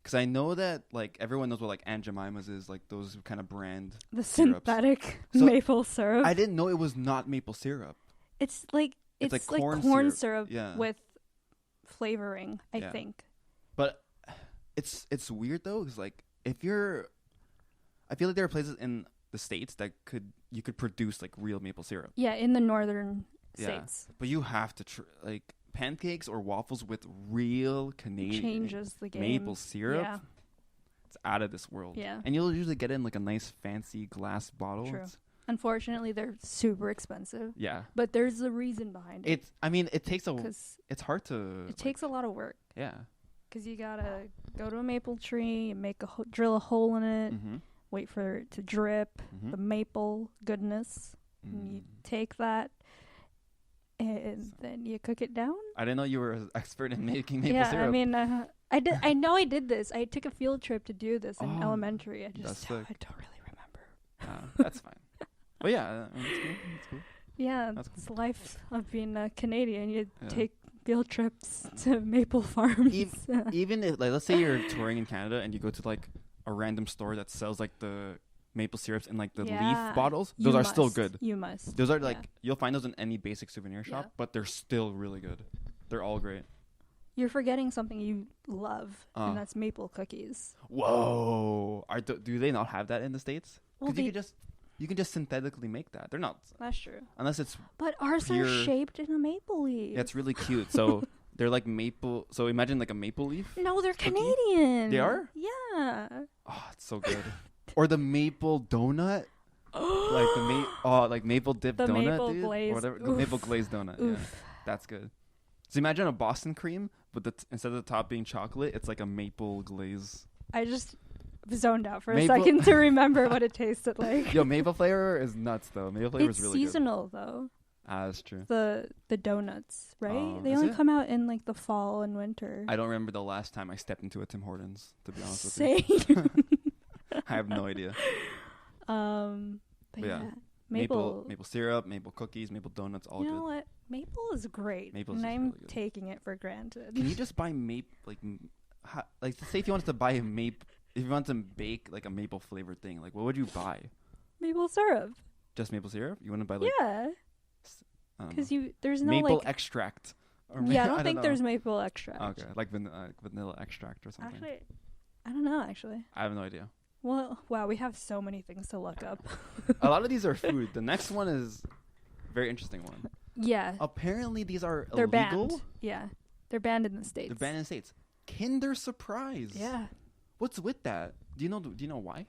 A: because I know that like everyone knows what like Aunt Jemima's is, like those kind of brand.
B: The
A: syrups.
B: synthetic maple syrup.
A: I didn't know it was not maple syrup.
B: It's like corn syrup with flavoring. I think.
A: But it's weird though, because like I feel like there are places in the States that you could produce like real maple syrup.
B: Yeah, in the northern states.
A: But you have to like pancakes or waffles with real Canadian
B: changes the game.
A: Maple syrup.
B: Yeah.
A: It's out of this world.
B: Yeah.
A: And you'll usually get it in like a nice fancy glass bottle.
B: True. Unfortunately, they're super expensive.
A: Yeah.
B: But there's a reason behind it.
A: It takes it's hard to.
B: It takes a lot of work.
A: Yeah.
B: Because you gotta go to a maple tree and drill a hole in it.
A: Mm-hmm.
B: Wait for it to drip, the maple goodness. And you take that, and then you cook it down.
A: I didn't know you were an expert in making maple syrup.
B: Yeah, I mean, I did. I know I did this. I took a field trip to do this in elementary. I don't really remember.
A: That's fine. But yeah, that's cool.
B: Yeah, it's the life of being a Canadian. You take field trips to maple farms.
A: Even if, like, let's say you're touring in Canada and you go to like a random store that sells like the maple syrups in like the leaf bottles, those are still good.
B: You must.
A: Those are like you'll find those in any basic souvenir shop, but they're still really good. They're all great.
B: You're forgetting something you love, and that's maple cookies.
A: Whoa! Do they not have that in the States?
B: Well,
A: you can just synthetically make that. They're not.
B: That's true.
A: Unless it's.
B: But ours are shaped in a maple leaf.
A: Yeah, it's really cute. So they're like maple. So imagine like a maple leaf.
B: No, they're cookie. Canadian.
A: They are?
B: Yeah.
A: Oh, it's so good. Or the maple donut. Like maple dip
B: the
A: donut,
B: maple
A: dude.
B: Glaze.
A: Or whatever. The maple glazed donut. Oof. Yeah, that's good. So imagine a Boston cream, but instead of the top being chocolate, it's like a maple glaze.
B: I just zoned out for a second to remember what it tasted like.
A: Yo, maple flavor is nuts though. Maple flavor is really
B: seasonal, good. Though.
A: That's true.
B: The donuts, right? They only come out in like the fall and winter.
A: I don't remember the last time I stepped into a Tim Hortons, to be honest with
B: you.
A: I have no idea.
B: But yeah.
A: Maple syrup, maple cookies, maple donuts, all good.
B: You know what? Maple is great.
A: Maple
B: and I'm
A: really good.
B: taking it for granted.
A: Can you just buy maple, like say if you wanted to buy if you want to bake like a maple flavored thing, like what would you buy?
B: Maple syrup.
A: Just maple syrup? You want to buy like
B: because there's no
A: maple
B: like
A: extract.
B: Or I don't think there's maple extract.
A: Okay, like vanilla extract or something.
B: Actually, I don't know. Actually,
A: I have no idea.
B: Well, wow, we have so many things to look up.
A: A lot of these are food. The next one is a very interesting one.
B: Yeah.
A: Apparently, these are
B: They're
A: illegal.
B: Banned. Yeah, they're banned in the States.
A: They're banned in the States. Kinder Surprise.
B: Yeah.
A: What's with that? Do you know why?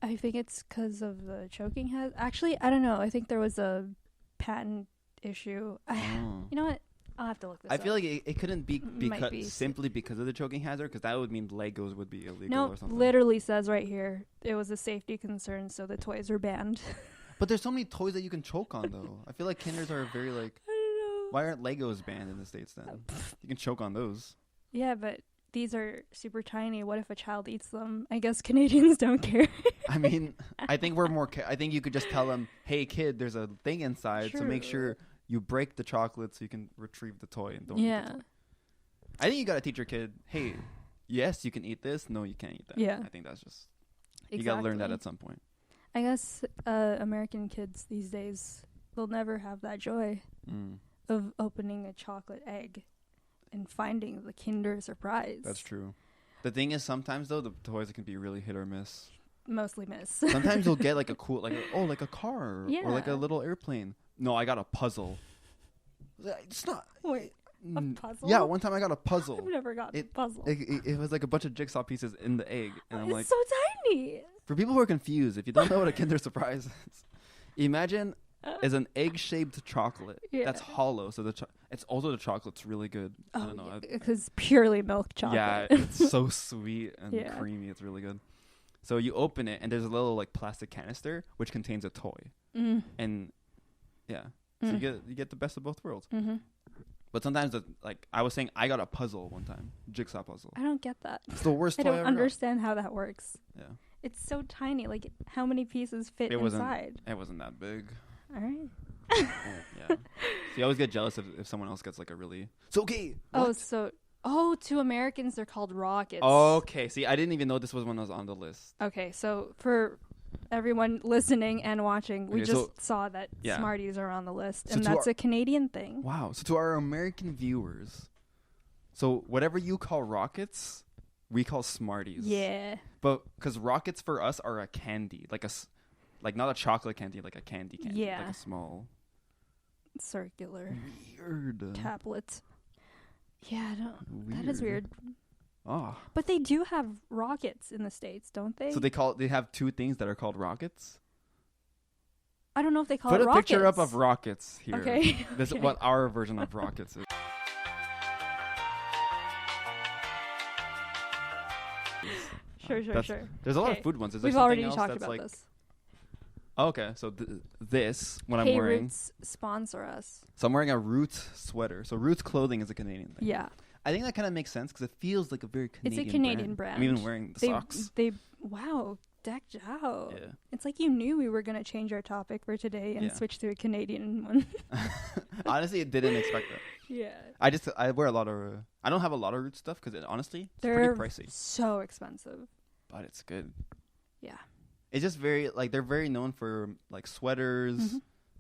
B: I think it's because of the choking hazard. Actually, I don't know. I think there was a patent issue. You know what? I'll have to look this up.
A: I feel like it couldn't be simply because of the choking hazard, because that would mean Legos would be illegal or something.
B: Literally says right here, it was a safety concern, so the toys are banned.
A: But there's so many toys that you can choke on, though. I feel like Kinders are very like... I don't know. Why aren't Legos banned in the States, then? You can choke on those.
B: Yeah, but these are super tiny. What if a child eats them? I guess Canadians don't care.
A: I mean, I think we're more. I think you could just tell them, "Hey, kid, there's a thing inside, so make sure you break the chocolate so you can retrieve the toy and don't eat the toy." I think you gotta teach your kid, "Hey, yes, you can eat this. No, you can't eat that."
B: Yeah,
A: I think that's just you gotta learn that at some point.
B: I guess American kids these days, they'll never have that joy of opening a chocolate egg and finding the Kinder Surprise.
A: That's true. The thing is, sometimes though, the toys can be really hit or miss.
B: Mostly miss.
A: Sometimes you'll get like a cool, like a car or like a little airplane. No, I got a puzzle. It's not.
B: Wait, a puzzle?
A: Yeah, one time I got a puzzle.
B: I've never gotten a puzzle.
A: It was like a bunch of jigsaw pieces in the egg, and I'm like,
B: it's so tiny.
A: For people who are confused, if you don't know what a Kinder Surprise is, imagine is an egg-shaped chocolate that's hollow. So it's also the chocolate's really good. I don't know.
B: Because purely milk chocolate.
A: Yeah, it's so sweet and creamy. It's really good. So you open it, and there's a little like plastic canister which contains a toy, and so you get the best of both worlds. Mm-hmm. But sometimes, like I was saying, I got a puzzle one time, jigsaw puzzle.
B: I don't get that.
A: It's the worst toy I ever got.
B: I don't understand how that works.
A: Yeah.
B: It's so tiny. Like, how many pieces fit inside?
A: It wasn't that big.
B: All right.
A: Yeah. So you always get jealous if someone else gets like a really... So, okay.
B: To Americans, they're called rockets.
A: Okay. See, I didn't even know this was one that was on the list.
B: Okay. So, for everyone listening and watching, we just saw that Smarties are on the list. So and that's a Canadian thing.
A: Wow. So, to our American viewers, so whatever you call rockets... we call Smarties.
B: Yeah.
A: But because rockets for us are a candy, like not a chocolate candy, like a candy. Yeah. Like a small.
B: Circular.
A: Weird.
B: Tablet. Yeah, that is weird.
A: Oh.
B: But they do have rockets in the States, don't they?
A: So they have two things that are called rockets?
B: I don't know if they call it rockets.
A: Put a picture up of rockets here.
B: Okay.
A: This is what our version of rockets is.
B: Sure.
A: There's a lot of food ones.
B: We've already talked about this.
A: Okay, so this, what I'm wearing...
B: Roots, sponsor us.
A: So I'm wearing a Roots sweater. So Roots clothing is a Canadian thing.
B: Yeah.
A: I think that kind of makes sense because it feels like a very Canadian brand.
B: It's a Canadian brand.
A: I'm even wearing the socks.
B: Wow, decked out.
A: Yeah.
B: It's like you knew we were going to change our topic for today and switch to a Canadian one.
A: Honestly, I didn't expect that.
B: Yeah.
A: I wear a lot of... I don't have a lot of Roots stuff because honestly, it's pretty pricey.
B: So expensive.
A: But it's good.
B: Yeah.
A: It's just very, like, they're very known for, like, sweaters,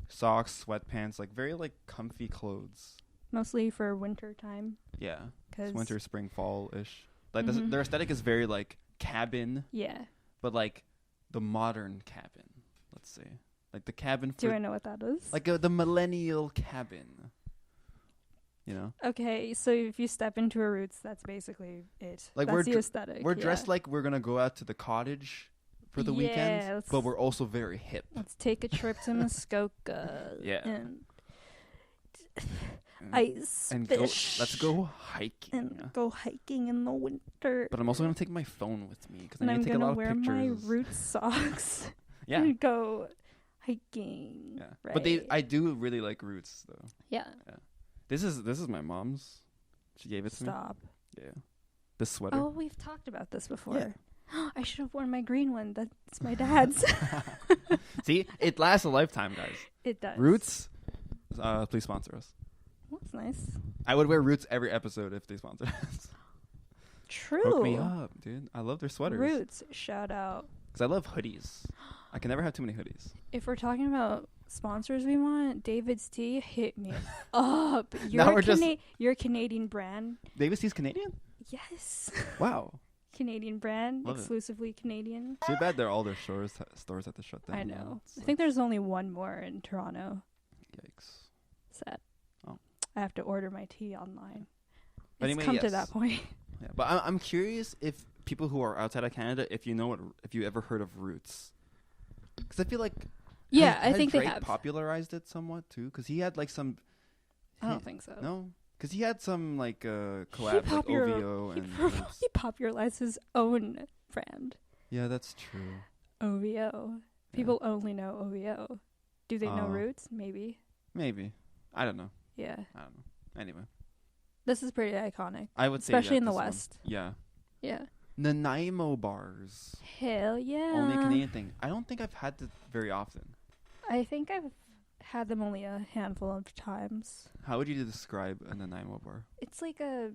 A: socks, sweatpants, like, very, like, comfy clothes.
B: Mostly for winter time.
A: Yeah. It's winter, spring, fall-ish. Like, their aesthetic is very, like, cabin.
B: Yeah.
A: But, like, the modern cabin, let's say. Like, the cabin for...
B: Do I know what that is?
A: Like, the millennial cabin. You know?
B: Okay, so if you step into a Roots, that's basically it. Like, that's the aesthetic.
A: We're dressed like we're going to go out to the cottage for the weekend, but we're also very hip.
B: Let's take a trip to Muskoka. And ice fish.
A: Let's go hiking.
B: And go hiking in the winter.
A: But I'm also going to take my phone with me because I need to take a lot of pictures. I'm going to wear
B: my Roots socks. And go hiking.
A: Yeah. Right. But I do really like Roots, though.
B: Yeah.
A: This is my mom's. She gave it to me.
B: Stop.
A: Yeah. This sweater.
B: Oh, we've talked about this before. Yeah. I should have worn my green one. That's my dad's.
A: See, it lasts a lifetime, guys.
B: It does.
A: Roots, please sponsor us.
B: That's nice.
A: I would wear Roots every episode if they sponsored us.
B: True.
A: Hook me up, dude. I love their sweaters.
B: Roots, shout out.
A: Because I love hoodies. I can never have too many hoodies.
B: If we're talking about sponsors we want, David's Tea, hit me up. You're a Canadian brand.
A: David's Tea's Canadian?
B: Yes.
A: Wow.
B: Canadian brand,
A: love
B: exclusively Canadian.
A: Too bad all their stores have to shut down.
B: I know. I think there's only one more in Toronto.
A: Yikes.
B: Sad.
A: Oh.
B: I have to order my tea online.
A: But
B: it's come to that point.
A: Yeah, but I'm curious if people who are outside of Canada, if you ever heard of Roots. Because I feel like...
B: Yeah, I think
A: Drake
B: they have.
A: Popularized it somewhat, too? Because he had, like, some...
B: I don't think so.
A: No? Because he had some, like, collab with OVO.
B: He popularized his own brand.
A: Yeah, that's true.
B: OVO. People only know OVO. Do they know Roots? Maybe.
A: Maybe. I don't know.
B: Yeah.
A: I don't know. Anyway.
B: This is pretty iconic.
A: I would say,
B: especially in the West.
A: Yeah.
B: Yeah.
A: Nanaimo bars.
B: Hell yeah.
A: Only a Canadian thing. I don't think I've had it very often.
B: I think I've had them only a handful of times.
A: How would you describe a Nanaimo bar?
B: It's like a...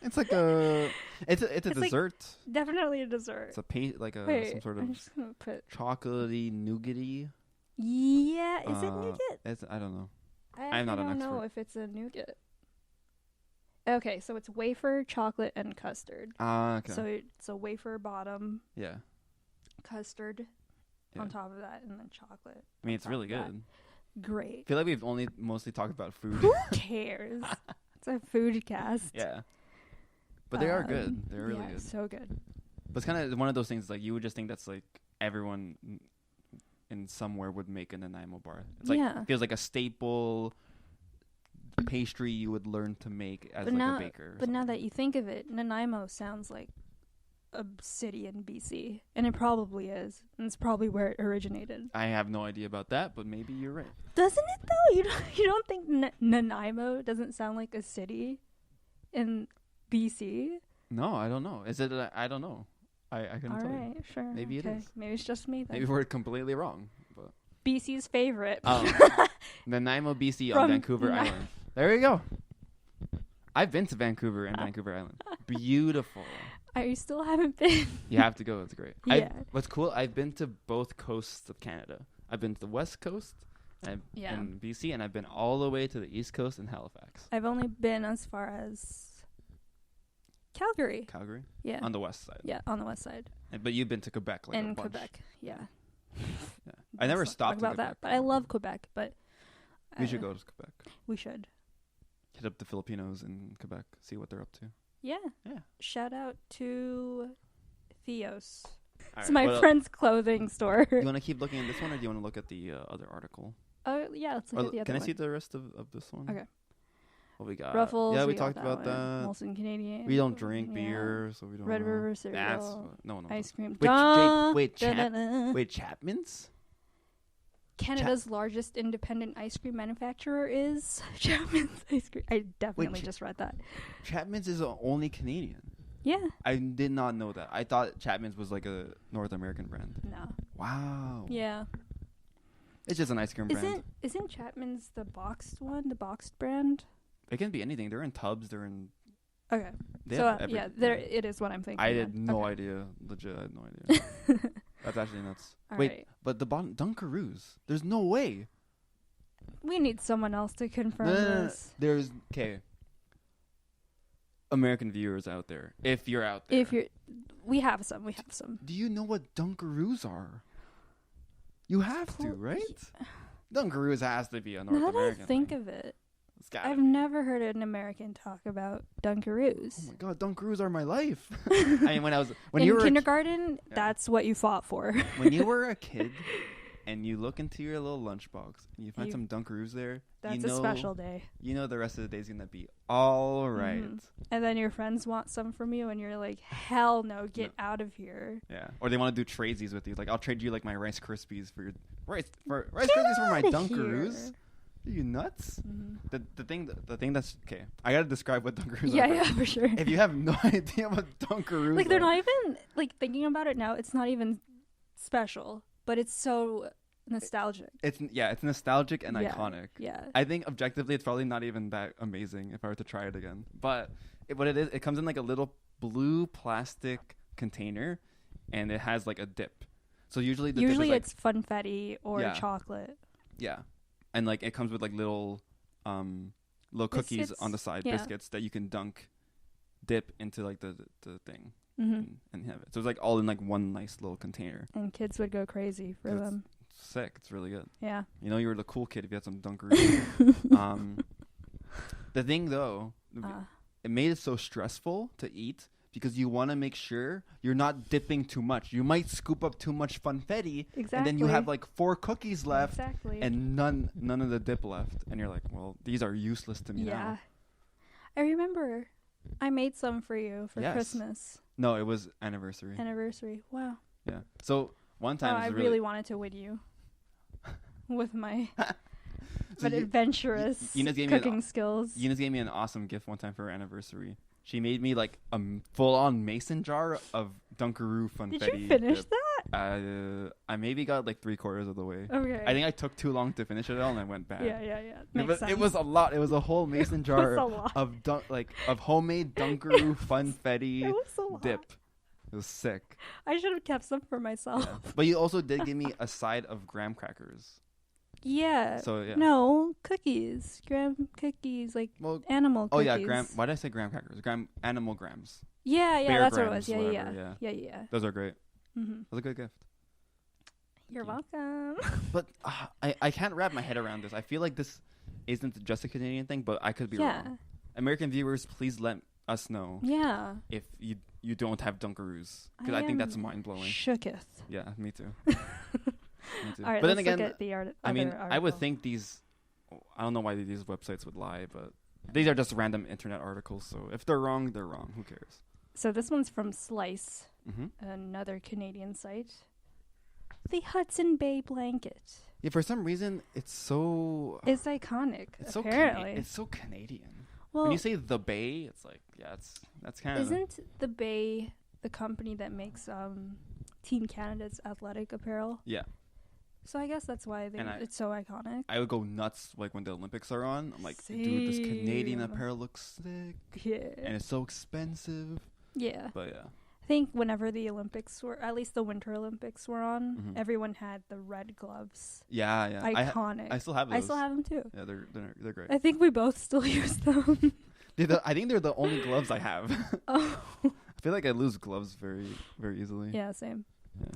A: It's like a... It's a dessert.
B: Like definitely a dessert.
A: It's a some sort of chocolatey, nougaty.
B: Yeah, is it nougat?
A: I don't know.
B: I'm not an expert. I don't know if it's a nougat. Okay, so it's wafer, chocolate, and custard.
A: Okay.
B: So it's a wafer bottom.
A: Yeah.
B: Custard on top of that, and then chocolate.
A: I mean, it's really good.
B: Great.
A: I feel like we've only mostly talked about food.
B: Who cares? It's a food cast.
A: Yeah. But they are good. They're really good.
B: So good.
A: But it's kind of one of those things, like, you would just think that's, like, everyone in somewhere would make a Nanaimo bar. It's like, it feels like a staple pastry you would learn to make as a baker.
B: But now that you think of it, Nanaimo sounds like a city in BC, and it probably is, and it's probably where it originated.
A: I have no idea about that, but maybe you're right.
B: Doesn't it though? You don't think Nanaimo doesn't sound like a city in BC?
A: No, I don't know. Is it? I don't know. I couldn't tell you.
B: All right, sure.
A: Maybe it is.
B: Maybe it's just me then.
A: Maybe we're completely wrong. But
B: BC's favorite.
A: Nanaimo, BC on Vancouver Island. There you go. I've been to Vancouver and Vancouver Island. Beautiful.
B: I still haven't been.
A: You have to go. It's great.
B: Yeah.
A: What's cool, I've been to both coasts of Canada. I've been to the West Coast in BC, and I've been all the way to the East Coast in Halifax.
B: I've only been as far as Calgary.
A: Calgary?
B: Yeah.
A: On the west side.
B: Yeah, on the west side.
A: But you've been to Quebec, like,
B: in
A: a bunch.
B: Quebec, yeah.
A: I never stopped
B: about that, but I love Quebec. But
A: we should go to Quebec.
B: We should
A: hit up the Filipinos in Quebec, see what they're up to.
B: Yeah. Shout out to Theos. It's
A: right,
B: my friend's clothing store.
A: Do you want to keep looking at this one, or do you want to look at the other article?
B: Oh yeah, let's look at the other one.
A: Can I see the rest of this one?
B: Okay.
A: What we got?
B: Ruffles.
A: Yeah, we talked about that.
B: Molson Canadian.
A: We don't drink beer, so we don't.
B: Red River cereal.
A: No.
B: Ice cream.
A: Wait, Chapman's?
B: Canada's largest independent ice cream manufacturer is Chapman's Ice Cream. I definitely just read that.
A: Chapman's is only Canadian.
B: Yeah.
A: I did not know that. I thought Chapman's was like a North American brand.
B: No.
A: Wow.
B: Yeah.
A: It's just an ice cream brand.
B: Isn't Chapman's the boxed one, the boxed brand?
A: It can be anything. They're in tubs. They're in...
B: Okay. So, it is what I'm thinking.
A: I had no idea. Legit, I had no idea. That's actually nuts. Wait, but the Dunkaroos. There's no way.
B: We need someone else to confirm this.
A: There's... Okay. American viewers out there. If you're out there.
B: We have some.
A: Do you know what Dunkaroos are? You have to, right? Dunkaroos has to be a North American
B: Now that I think of it, I've never heard an American talk about Dunkaroos.
A: Oh my god, Dunkaroos are my life. I mean, when
B: in
A: you were
B: kindergarten, that's what you fought for.
A: When you were a kid and you look into your little lunchbox and you find some Dunkaroos there,
B: that's a special day.
A: You know the rest of the day's gonna be all right. Mm-hmm.
B: And then your friends want some from you, and you're like, "Hell no, get out of here!"
A: Yeah, or they want to do tradesies with you. Like, I'll trade you like my Rice Krispies for your Rice Krispies for my Dunkaroos. Are you nuts? Mm-hmm. The thing that's okay. I gotta describe what Dunkaroos are.
B: Yeah, for sure.
A: If you have no idea what Dunkaroos,
B: like, they're not even like thinking about it now. It's not even special, but it's so nostalgic. It's
A: nostalgic and iconic.
B: Yeah.
A: I think objectively, it's probably not even that amazing if I were to try it again. But what it is, it comes in like a little blue plastic container, and it has like a dip. So usually it's
B: funfetti or chocolate.
A: Yeah. And like it comes with like little cookies on the side, biscuits that you can dip into like the thing and have it. So it's like all in like one nice little container.
B: And kids would go crazy for them.
A: It's sick. It's really good.
B: Yeah.
A: You know, you were the cool kid if you had some Dunkaroos. The thing though, it made it so stressful to eat. Because you want to make sure you're not dipping too much. You might scoop up too much funfetti, and then you have like 4 cookies left, and none of the dip left, and you're like, well, these are useless to me now.
B: I remember, I made some for you for Christmas.
A: No, it was anniversary.
B: Wow.
A: Yeah. So one time,
B: I really wanted to win you with my. but adventurous cooking skills.
A: Eunice gave me an awesome gift one time for her anniversary. She made me like a full-on mason jar of Dunkaroo Funfetti.
B: Did you finish that?
A: I maybe got like 3/4 of the way.
B: Okay.
A: I think I took too long to finish it all, and I went back.
B: Yeah.
A: It was a lot. It was a whole mason jar of homemade Dunkaroo Funfetti dip. It was sick.
B: I should have kept some for myself.
A: Yeah. But you also did give me a side of graham crackers.
B: Yeah.
A: So yeah.
B: No, cookies. Graham cookies, animal cookies.
A: Oh yeah, why did I say graham crackers? Animal grams.
B: Yeah,
A: Bear
B: that's
A: grams,
B: what it was.
A: whatever,
B: Yeah.
A: Those are great.
B: Mm-hmm.
A: That was a good gift.
B: You're welcome.
A: But I can't wrap my head around this. I feel like this isn't just a Canadian thing, but I could be wrong. American viewers, please let us know.
B: Yeah.
A: If you don't have Dunkaroos, because I think that's mind blowing.
B: Shooketh.
A: Yeah, me too.
B: All right,
A: but
B: then
A: again,
B: look at the
A: article. I would think these. I don't know why these websites would lie, but these are just random internet articles. So if they're wrong, they're wrong. Who cares?
B: So this one's from Slice, another Canadian site. The Hudson Bay blanket.
A: Yeah, for some reason it's
B: iconic. It's apparently
A: it's so Canadian.
B: Well,
A: when you say the Bay, it's like that's Canada.
B: Isn't the Bay the company that makes Team Canada's athletic apparel?
A: Yeah.
B: So I guess that's why it's so iconic.
A: I would go nuts like when the Olympics are on. I'm like, dude, this Canadian apparel looks sick.
B: Yeah.
A: And it's so expensive.
B: Yeah.
A: But yeah.
B: I think whenever the Olympics were, at least the Winter Olympics were on, everyone had the red gloves.
A: Yeah.
B: Iconic.
A: I still have those.
B: I still have them too.
A: Yeah, they're great.
B: I think we both still use them.
A: I think they're the only gloves I have.
B: Oh.
A: I feel like I lose gloves very, very easily.
B: Yeah, same.
A: Yeah.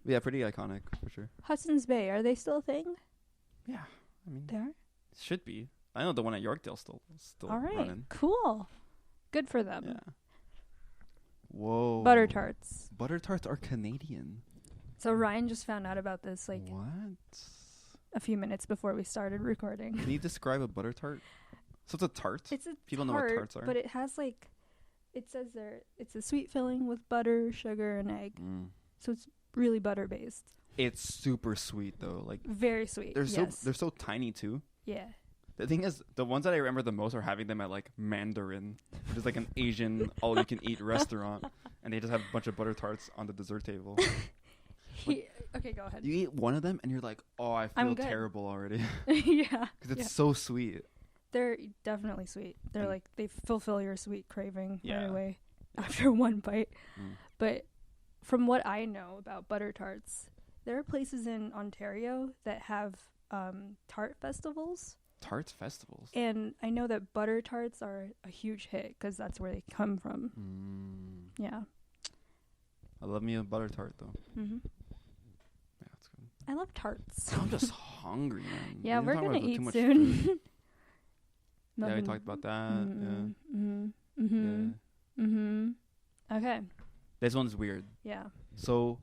A: Yeah, pretty iconic for sure.
B: Hudson's Bay, are they still a thing?
A: Yeah, I mean
B: they are.
A: Should be. I know the one at Yorkdale still
B: all right,
A: running.
B: Cool, good for them.
A: Yeah. Whoa.
B: Butter tarts.
A: Butter tarts are Canadian.
B: So Ryan just found out about this
A: what?
B: A few minutes before we started recording.
A: Can you describe a butter tart? So it's a tart.
B: It's a
A: People
B: tart,
A: know what tarts are,
B: but it has it says there it's a sweet filling with butter, sugar, and egg. So it's really butter based. It's
A: super sweet though, like
B: very sweet.
A: They're so tiny too.
B: Yeah.
A: The thing is, the ones that I remember the most are having them at like Mandarin, which is like an Asian all-you-can-eat restaurant, and they just have a bunch of butter tarts on the dessert table.
B: Okay, go ahead.
A: You eat one of them, and you're like, "Oh, I feel terrible already."
B: Yeah,
A: because it's so sweet.
B: They're definitely sweet. They're they fulfill your sweet craving right away after one bite. But from what I know about butter tarts, there are places in Ontario that have tart festivals.
A: Tart festivals.
B: And I know that butter tarts are a huge hit because that's where they come from. Yeah.
A: I love me a butter tart though.
B: Yeah,
A: that's good.
B: I love tarts.
A: I'm just hungry, man.
B: Yeah, we're gonna eat soon.
A: Yeah, we talked about that.
B: Okay.
A: This one's weird.
B: Yeah.
A: So,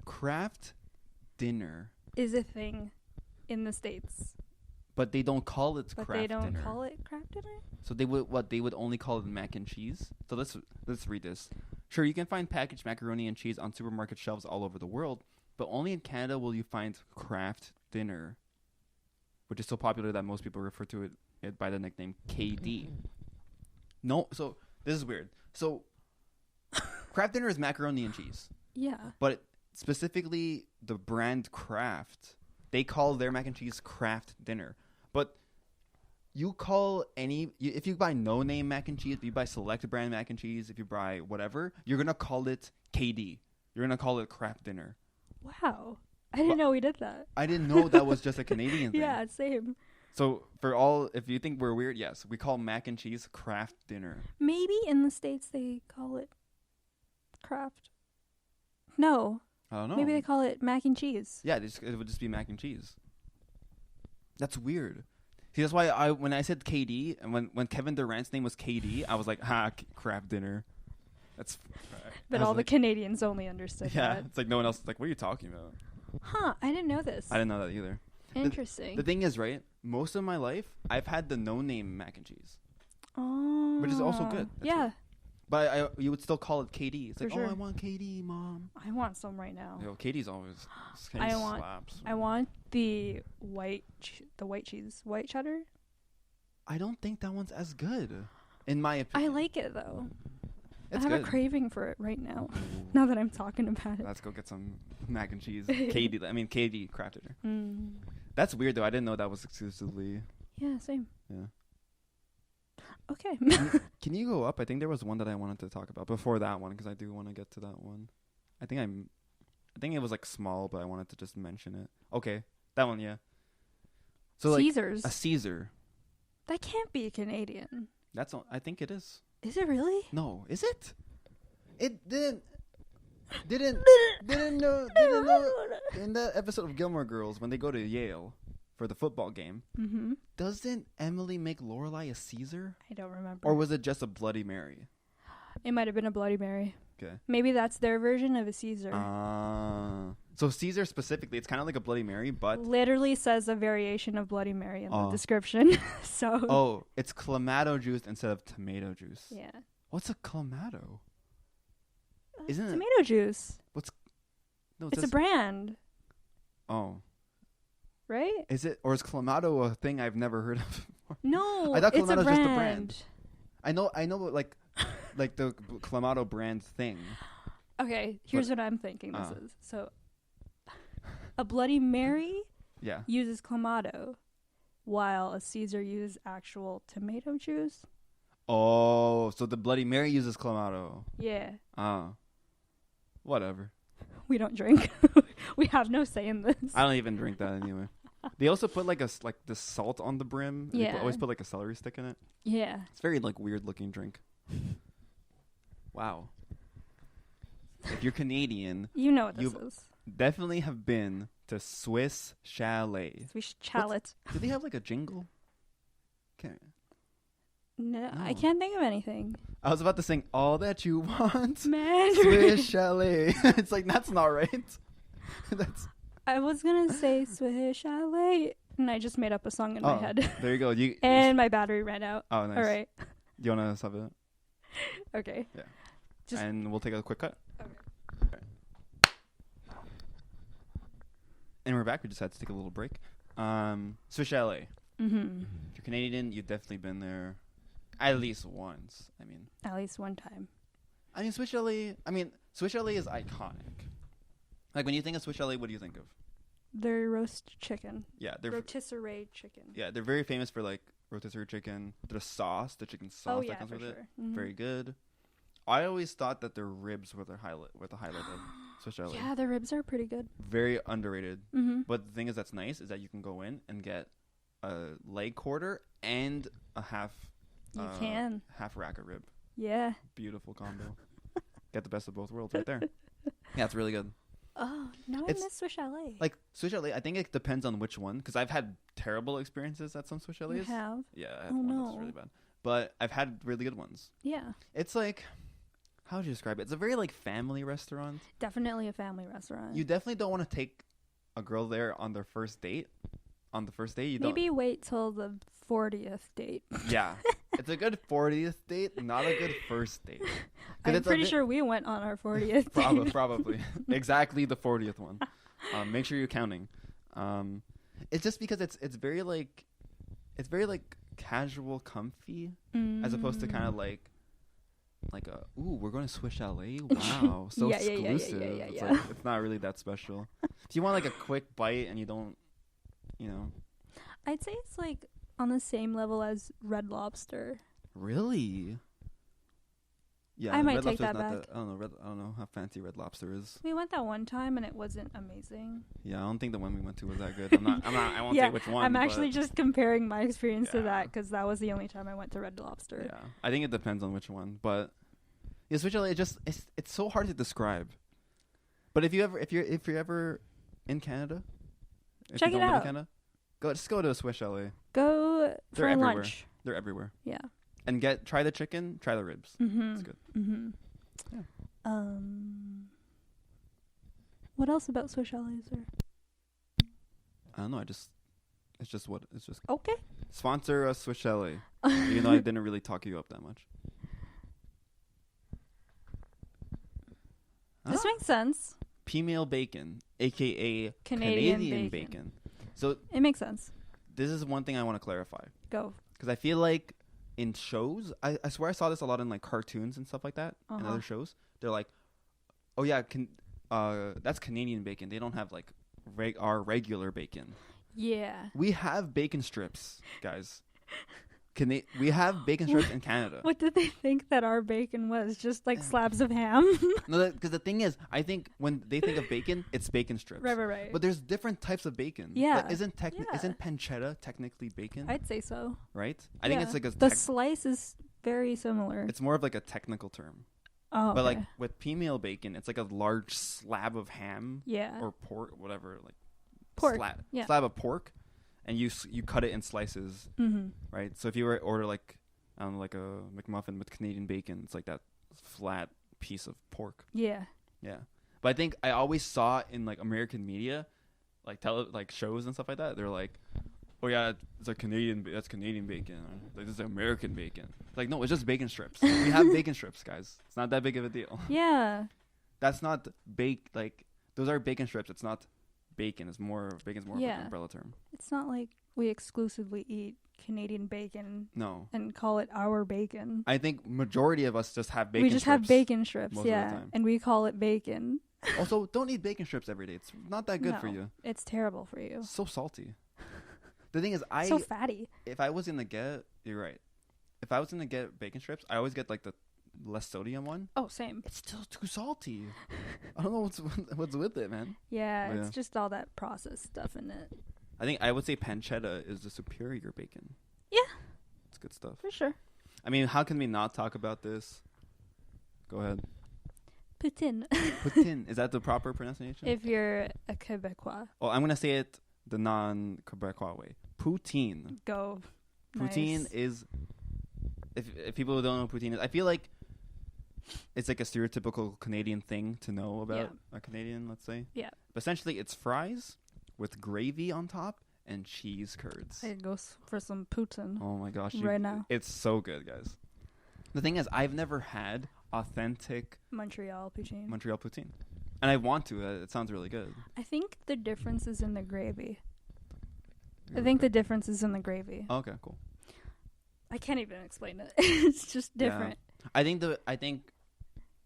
A: craft dinner
B: is a thing in the States,
A: but they don't call it craft dinner.
B: But they don't call it craft dinner.
A: So they would only call it mac and cheese. So let's read this. Sure, you can find packaged macaroni and cheese on supermarket shelves all over the world, but only in Canada will you find craft dinner, which is so popular that most people refer to it by the nickname KD. No, so this is weird. So craft dinner is macaroni and cheese.
B: Yeah.
A: But specifically the brand Kraft, they call their mac and cheese craft dinner. But you call if you buy no-name mac and cheese, if you buy select brand mac and cheese, if you buy whatever, you're going to call it KD. You're going to call it craft dinner.
B: Wow. I didn't know we did that.
A: I didn't know that was just a Canadian thing.
B: Yeah, same.
A: So if you think we're weird, yes, we call mac and cheese craft dinner.
B: Maybe in the States they call it craft. No.
A: I don't know.
B: Maybe they call it mac and cheese.
A: Yeah, it would just be mac and cheese. That's weird. See, that's why when I said KD, and when Kevin Durant's name was KD, I was like, craft dinner.
B: But all the Canadians only understood that.
A: Yeah, it's like no one else is like, what are you talking about?
B: Huh, I didn't know this.
A: I didn't know that either.
B: Interesting.
A: The thing is, right, most of my life, I've had the no-name mac and cheese.
B: Oh.
A: Which is also good.
B: Yeah.
A: But you would still call it KD. It's like,
B: sure.
A: oh, I want KD, mom.
B: I want some right now.
A: Yo, KD's always.
B: Slaps. I want the white cheese, white cheddar.
A: I don't think that one's as good, in my opinion.
B: I like it though.
A: It's
B: I have
A: good.
B: a craving for it right now. Now that I'm talking about it.
A: Let's go get some mac and cheese. KD crafted her. That's weird though. I didn't know that was exclusively.
B: Yeah, same.
A: Yeah.
B: Okay.
A: Can you go up? I think there was one that I wanted to talk about before that one because I do want to get to that one. I think it was like small, but I wanted to just mention it. Okay, that one, yeah. So
B: Caesar's.
A: Like a Caesar.
B: That can't be Canadian.
A: I think it is.
B: Is it really?
A: No, is it? It didn't know in that episode of Gilmore Girls when they go to Yale for the football game. Mm-hmm. Doesn't Emily make Lorelai a Caesar?
B: I don't remember.
A: Or was it just a Bloody Mary?
B: It might have been a Bloody Mary.
A: Okay.
B: Maybe that's their version of a Caesar.
A: So Caesar specifically, it's kind of like a Bloody Mary, but
B: literally says a variation of Bloody Mary in the description. So.
A: Oh, it's clamato juice instead of tomato juice.
B: Yeah.
A: What's a clamato? Isn't it
B: tomato juice? It's a brand.
A: Oh.
B: Right?
A: Is it, or is clamato a thing I've never heard of before?
B: No,
A: I thought
B: it's
A: Clamato's
B: a brand.
A: just a brand. I know, like the Clamato brand thing.
B: Okay, here's what I'm thinking this is. So, a Bloody Mary uses Clamato, while a Caesar uses actual tomato juice.
A: Oh, so the Bloody Mary uses Clamato.
B: Yeah.
A: Whatever.
B: We don't drink. We have no say in this.
A: I don't even drink that anyway. They also put like the salt on the brim.
B: Yeah.
A: They always put like a celery stick in it.
B: Yeah.
A: It's very like weird looking drink. Wow. If you're Canadian,
B: you know what this is.
A: Definitely have been to Swiss Chalet.
B: Swiss Chalet.
A: Do they have like a jingle?
B: No, I can't think of anything.
A: I was about to sing All That You Want.
B: Man.
A: Swiss Chalet. It's like, that's not right.
B: I was going to say Swiss Chalet, and I just made up a song in my head.
A: There you go.
B: And my battery ran out.
A: Oh, nice.
B: All right.
A: Do you want to sub it?
B: Okay.
A: Yeah. And we'll take a quick cut.
B: Okay.
A: And we're back. We just had to take a little break. Swiss Chalet.
B: Mm-hmm.
A: If you're Canadian, you've definitely been there at least once. I mean,
B: at least one time.
A: Swiss Chalet is iconic. Like, when you think of Swiss Chalet, what do you think of?
B: Their roast chicken.
A: Yeah, they're
B: rotisserie chicken.
A: Yeah, they're very famous for like rotisserie chicken. The sauce, the chicken sauce that comes with it, very good. I always thought that their ribs were the highlight of Swiss Chalet.
B: Yeah, their ribs are pretty good.
A: Very underrated.
B: Mm-hmm.
A: But the thing that's nice is that you can go in and get a leg quarter and a half.
B: You can
A: half rack of rib.
B: Yeah.
A: Beautiful combo. Get the best of both worlds right there. Yeah, it's really good.
B: Oh, now I miss Swiss Chalet.
A: Like, Swiss Chalet, I think it depends on which one. Because I've had terrible experiences at some Swiss Chalets.
B: You have?
A: Yeah, I had one that's really bad. But I've had really good ones.
B: Yeah. It's
A: like, how would you describe it? It's a very, like, family restaurant.
B: Definitely a family restaurant.
A: You definitely don't want to take a girl there on their first date. On the first date, you
B: Maybe wait till the 40th date.
A: Yeah. It's a good 40th date, not a good first date.
B: I'm pretty sure we went on our 40th date.
A: Probably. Exactly the 40th one. Make sure you're counting. It's just because it's very like casual, comfy, as opposed to kind of like we're going to Swiss Chalet. Wow, so exclusive. It's like, it's not really that special. If you want like a quick bite and you don't,
B: I'd say it's like on the same level as Red Lobster.
A: Really? Yeah,
B: I might take that back.
A: I don't know how fancy Red Lobster is.
B: We went that one time and it wasn't amazing.
A: Yeah, I don't think the one we went to was that good. I won't say which one.
B: I'm actually just comparing my experience to that because that was the only time I went to Red Lobster.
A: Yeah, I think it depends on which one, but yeah, especially it's so hard to describe. But if you're ever in Canada,
B: check it out.
A: Just go to a Swiss Chalet.
B: Go for lunch.
A: They're everywhere.
B: Yeah.
A: And try the chicken, try the ribs.
B: Mm-hmm.
A: It's good.
B: Mm-hmm.
A: Yeah.
B: What else about Swiss Chalet is there?
A: I don't know. It's just
B: okay.
A: Sponsor a Swiss Chalet. Even though I didn't really talk you up that much.
B: This makes sense.
A: Female bacon, aka
B: Canadian bacon.
A: So
B: it makes sense.
A: This is one thing I want to clarify.
B: Go.
A: Because I feel like in shows, I swear I saw this a lot in like cartoons and stuff like that, and other shows. They're like, oh yeah, that's Canadian bacon. They don't have like our regular bacon.
B: Yeah.
A: We have bacon strips, guys. We have bacon strips in Canada.
B: What did they think that our bacon was? Just like slabs of ham?
A: No, because the thing is, I think when they think of bacon, it's bacon strips.
B: Right.
A: But there's different types of bacon.
B: Yeah.
A: Like, isn't pancetta technically bacon?
B: I'd say so.
A: Right? I think it's like
B: the slice is very similar.
A: It's more of like a technical term.
B: Oh,
A: but like with female bacon, it's like a large slab of ham.
B: Yeah.
A: Or pork, whatever, like
B: pork.
A: Slab of pork. And you cut it in slices, right? So if you were to order like a McMuffin with Canadian bacon, it's like that flat piece of pork.
B: Yeah.
A: But I think I always saw in like American media, like shows and stuff like that. They're like, oh yeah, it's a Canadian. That's Canadian bacon. Like this is American bacon. It's like no, it's just bacon strips. We have bacon strips, guys. It's not that big of a deal.
B: Yeah.
A: That's not like those are bacon strips. It's not. Bacon's more of like an umbrella term.
B: It's not like we exclusively eat Canadian bacon.
A: No.
B: And call it our bacon.
A: I think majority of us just have bacon strips.
B: We just have bacon strips,
A: most of the time.
B: And we call it bacon.
A: Also, don't eat bacon strips every day. It's not that good for you.
B: It's terrible for you.
A: So salty. The thing is,
B: so fatty.
A: If I was gonna get, you're right. If I was gonna get bacon strips, I always get like the less sodium one.
B: Oh, same.
A: It's still too salty. I don't know what's with it, man.
B: Yeah, it's just all that processed stuff in it.
A: I think I would say pancetta is the superior bacon.
B: Yeah.
A: It's good stuff.
B: For sure.
A: I mean, how can we not talk about this? Go ahead.
B: Poutine.
A: Poutine. Is that the proper pronunciation?
B: If you're a Quebecois.
A: Well, I'm going to say it the non-Quebecois way. Poutine.
B: Go.
A: Poutine is... If people don't know what poutine is, I feel like it's like a stereotypical Canadian thing to know about a Canadian, let's say.
B: Yeah.
A: But essentially, it's fries with gravy on top and cheese curds.
B: It goes for some poutine.
A: Oh my gosh.
B: Right now.
A: It's so good, guys. The thing is, I've never had authentic
B: Montreal
A: poutine. And I want to. It sounds really good.
B: I think the difference is in the gravy. The difference is in the gravy.
A: Oh, okay, cool.
B: I can't even explain it. It's just different.
A: Yeah. I think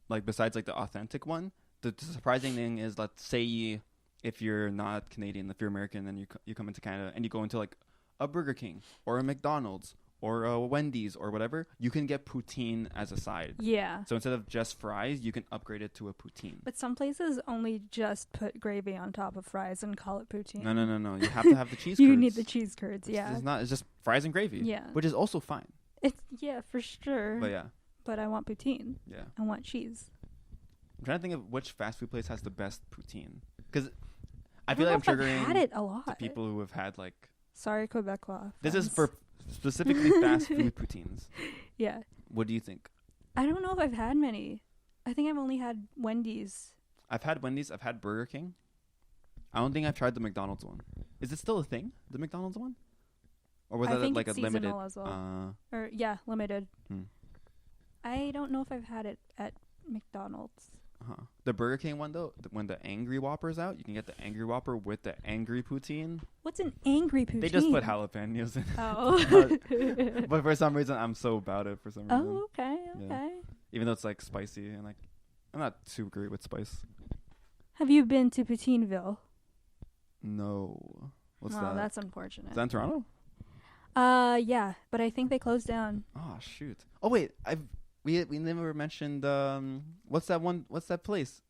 A: like besides like the authentic one, the surprising thing is, let's say if you're not Canadian, if you're American, and you come into Canada and you go into like a Burger King or a McDonald's or a Wendy's or whatever, you can get poutine as a side.
B: Yeah.
A: So instead of just fries, you can upgrade it to a poutine.
B: But some places only just put gravy on top of fries and call it poutine.
A: No. You have to have the cheese curds.
B: You need the cheese curds, yeah.
A: It's just fries and gravy.
B: Yeah.
A: Which is also fine.
B: For sure.
A: But yeah.
B: But I want poutine.
A: Yeah.
B: I want cheese.
A: I'm trying to think of which fast food place has the best poutine. Because I feel like I'm triggering
B: I've had it a lot.
A: People who have had like...
B: Sorry, Quebecois. Friends.
A: This is for specifically fast food poutines.
B: Yeah.
A: What do you think?
B: I don't know if I've had many. I think I've only had Wendy's.
A: I've had Wendy's. I've had Burger King. I don't think I've tried the McDonald's one. Is it still a thing? The McDonald's one? Or was that like a limited?
B: As well. Limited. I don't know if I've had it at McDonald's.
A: The Burger King one though, when the Angry Whopper's out, you can get the Angry Whopper with the Angry Poutine.
B: What's an Angry Poutine?
A: They just put jalapenos in it.
B: Oh.
A: but for some reason, I'm so about it. For some reason.
B: Oh, okay.
A: Yeah. Even though it's like spicy and like, I'm not too great with spice.
B: Have you been to Poutineville?
A: No. What's that?
B: That's unfortunate.
A: Is that in Toronto?
B: Yeah, but I think they closed down.
A: Oh shoot! Oh wait, we never mentioned what's that place?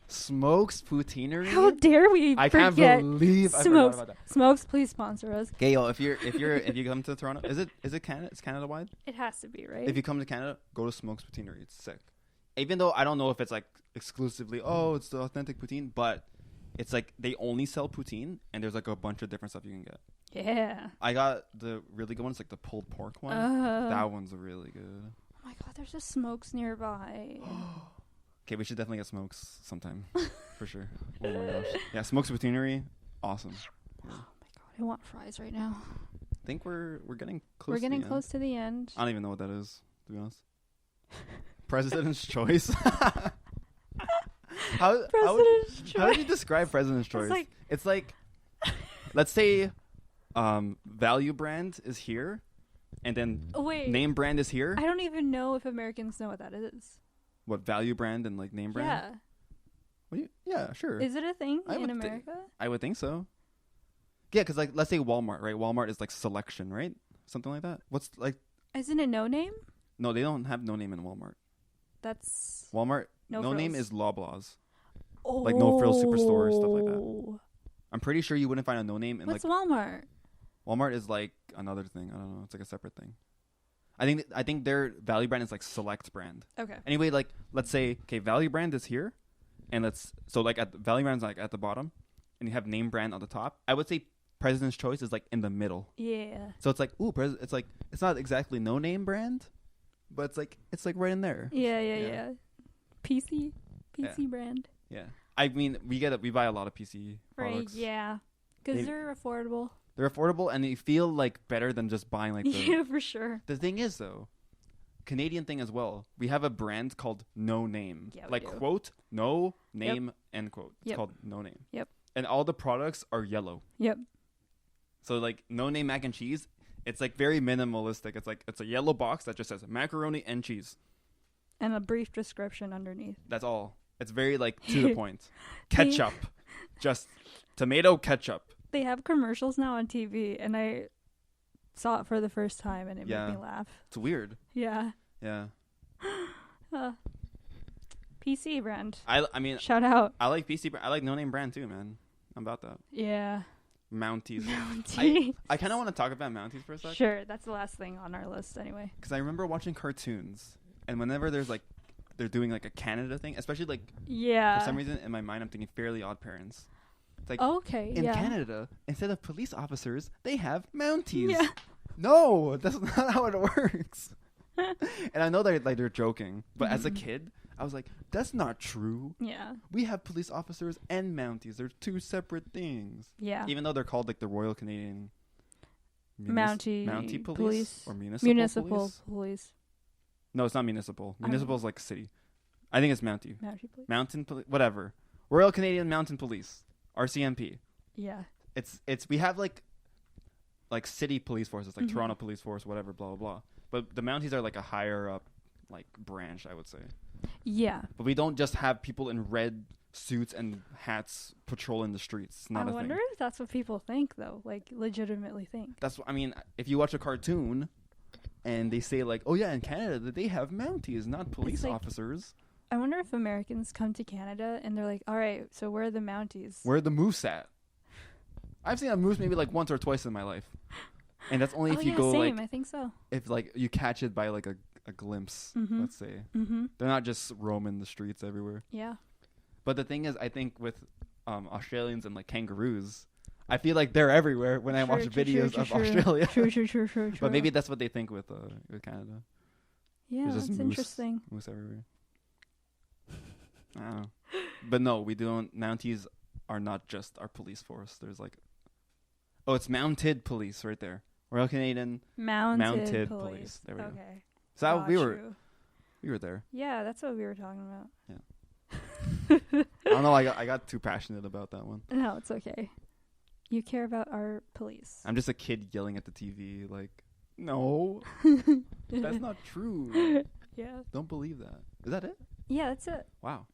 A: Smokes Poutineery.
B: How dare we?
A: I can't believe
B: Smokes.
A: I forgot about that.
B: Smokes, please sponsor us.
A: Okay, yo, if you come to Toronto, is it Canada? It's Canada wide.
B: It has to be, right?
A: If you come to Canada, go to Smokes Poutinery. It's sick. Even though I don't know if it's like exclusively, it's the authentic poutine, but it's like they only sell poutine, and there's like a bunch of different stuff you can get.
B: Yeah.
A: I got the really good one. It's like the pulled pork one. That one's really good.
B: Oh my god, there's just Smokes nearby.
A: Okay, we should definitely get Smokes sometime. For sure. Oh my gosh. Yeah, Smokes Poutinery. Awesome. Yeah.
B: Oh my god, I want fries right now.
A: I think we're getting close.
B: We're getting close to the end.
A: I don't even know what that is, to be honest. President's choice.
B: Choice.
A: How would you describe President's choice? It's like let's say value brand is here, and then name brand is here.
B: I don't even know if Americans know what that is.
A: What, value brand and like name brand?
B: Yeah.
A: Yeah, sure.
B: Is it a thing in America?
A: I would think so. Yeah, because like let's say Walmart, right? Walmart is like selection, right? Something like that. What's like?
B: Isn't it No Name?
A: No, they don't have No Name in Walmart.
B: That's
A: Walmart.
B: No
A: Name is Loblaws.
B: Oh.
A: Like No Frills Superstore, stuff like that. I'm pretty sure you wouldn't find a No Name in
B: What's
A: like
B: Walmart?
A: Walmart is like another thing. I don't know. It's like a separate thing. I think their value brand is like select brand.
B: Okay.
A: Anyway, like let's say value brand is here, and like at value brand is like at the bottom, and you have name brand on the top. I would say President's Choice is like in the middle.
B: Yeah.
A: So it's like it's like it's not exactly No Name brand, but it's like right in there.
B: Yeah. PC brand.
A: Yeah. I mean, we buy a lot of PC products.
B: Right. Yeah. Because they're affordable.
A: They're affordable, and they feel like better than just buying like
B: yeah, for sure.
A: The thing is though, Canadian thing as well. We have a brand called No Name.
B: Yeah,
A: like quote no name end quote. It's called No Name.
B: Yep.
A: And all the products are yellow.
B: Yep.
A: So like No Name mac and cheese, it's like very minimalistic. It's a yellow box that just says macaroni and cheese.
B: And a brief description underneath.
A: That's all. It's very like to the point. Ketchup. Just tomato ketchup.
B: They have commercials now on TV, and I saw it for the first time, and it made me laugh.
A: It's weird.
B: Yeah.
A: Yeah.
B: PC brand.
A: I mean,
B: shout out.
A: I like PC brand. I like No Name brand too, man. I'm about that.
B: Yeah.
A: Mounties.
B: Mounties.
A: I kind of want to talk about Mounties for a second.
B: Sure, that's the last thing on our list anyway.
A: Because I remember watching cartoons, and whenever there's like, they're doing like a Canada thing, especially like, for some reason in my mind I'm thinking Fairly Odd Parents. It's like, in Canada, instead of police officers, they have Mounties. Yeah. No, that's not how it works. And I know they're joking, but as a kid, I was like, that's not true.
B: Yeah.
A: We have police officers and Mounties. They're two separate things.
B: Yeah.
A: Even though they're called like the Royal Canadian
B: Mountie
A: Police or Municipal
B: Police.
A: No, it's not municipal. Municipal is like city. I think it's Mountie.
B: Mountie Police.
A: Mountain Police, whatever. Royal Canadian Mountain Police, RCMP.
B: Yeah.
A: It's we have like city police forces, like Toronto Police Force, whatever, blah blah blah. But the Mounties are like a higher up like branch, I would say.
B: Yeah.
A: But we don't just have people in red suits and hats patrolling the streets. It's not a thing. I wonder
B: if that's what people think though, like legitimately think.
A: That's what I mean, if you watch a cartoon and they say like, "Oh yeah, in Canada they have Mounties, not police officers."
B: I wonder if Americans come to Canada and they're like, "All right, so where are the Mounties?
A: Where are the moose at?" I've seen a moose maybe like once or twice in my life. And that's only if you go
B: same, I think so.
A: If like you catch it by like a glimpse, let's say. They're not just roaming the streets everywhere.
B: Yeah.
A: But the thing is, I think with Australians and like kangaroos, I feel like they're everywhere when I watch videos of Australia. True. But maybe that's what they think with Canada.
B: Yeah, that's interesting.
A: Moose everywhere. I don't know. But no, we don't. Mounties are not just our police force. There's like, it's mounted police right there. Royal Canadian Mounted Police. There we go. So we were there.
B: Yeah, that's what we were talking about.
A: Yeah. I don't know. I got too passionate about that one.
B: No, it's okay. You care about our police.
A: I'm just a kid yelling at the TV like, no, that's not true.
B: Yeah.
A: Don't believe that. Is that it?
B: Yeah, that's it.
A: Wow.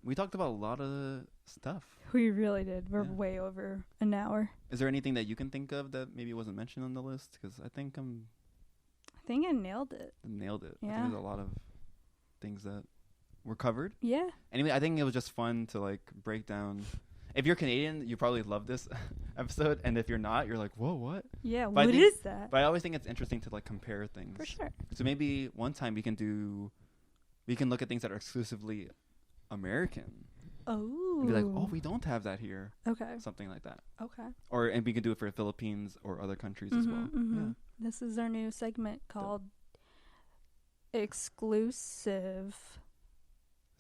A: We talked about a lot of stuff.
B: We really did. We're way over an hour.
A: Is there anything that you can think of that maybe wasn't mentioned on the list? Because I think
B: I nailed it.
A: Yeah. I think there's a lot of things that were covered.
B: Yeah.
A: Anyway, I think it was just fun to like break down. If you're Canadian, you probably love this episode, and if you're not, you're like, whoa, what?
B: Yeah, what is that?
A: But I always think it's interesting to like compare things.
B: For sure.
A: So maybe one time we can look at things that are exclusively American.
B: Oh.
A: And be like, we don't have that here.
B: Okay.
A: Something like that.
B: Okay.
A: And we can do it for the Philippines or other countries as well. Yeah.
B: This is our new segment called Exclusive.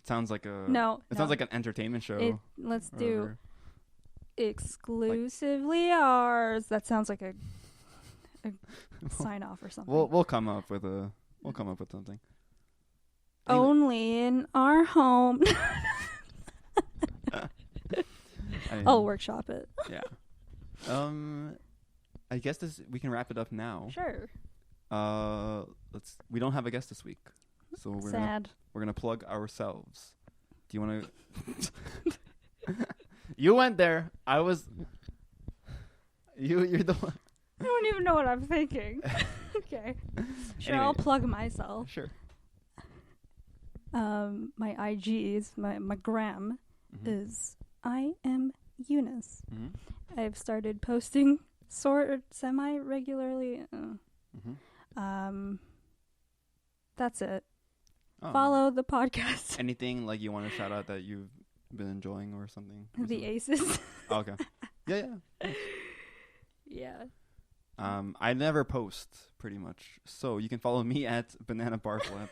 A: Sounds like a...
B: No.
A: It sounds like an entertainment show.
B: Let's do Exclusively Ours. That sounds like a sign off or something.
A: We'll come up with something.
B: Only in our home. I'll workshop it.
A: Yeah. I guess we can wrap it up now.
B: Sure.
A: We don't have a guest this week, so we're gonna plug ourselves. Do you want to? You went there. I was. You're the one.
B: I don't even know what I'm thinking. Okay. Sure, anyway. I'll plug myself.
A: Sure.
B: My IGs, my gram is I am Eunice. Mm-hmm. I've started posting semi regularly. That's it. Oh. Follow the podcast.
A: Anything like you want to shout out that you've been enjoying or something?
B: The Aces.
A: Oh, okay. Yeah.
B: Yeah.
A: I never post pretty much, so you can follow me at Banana Barflet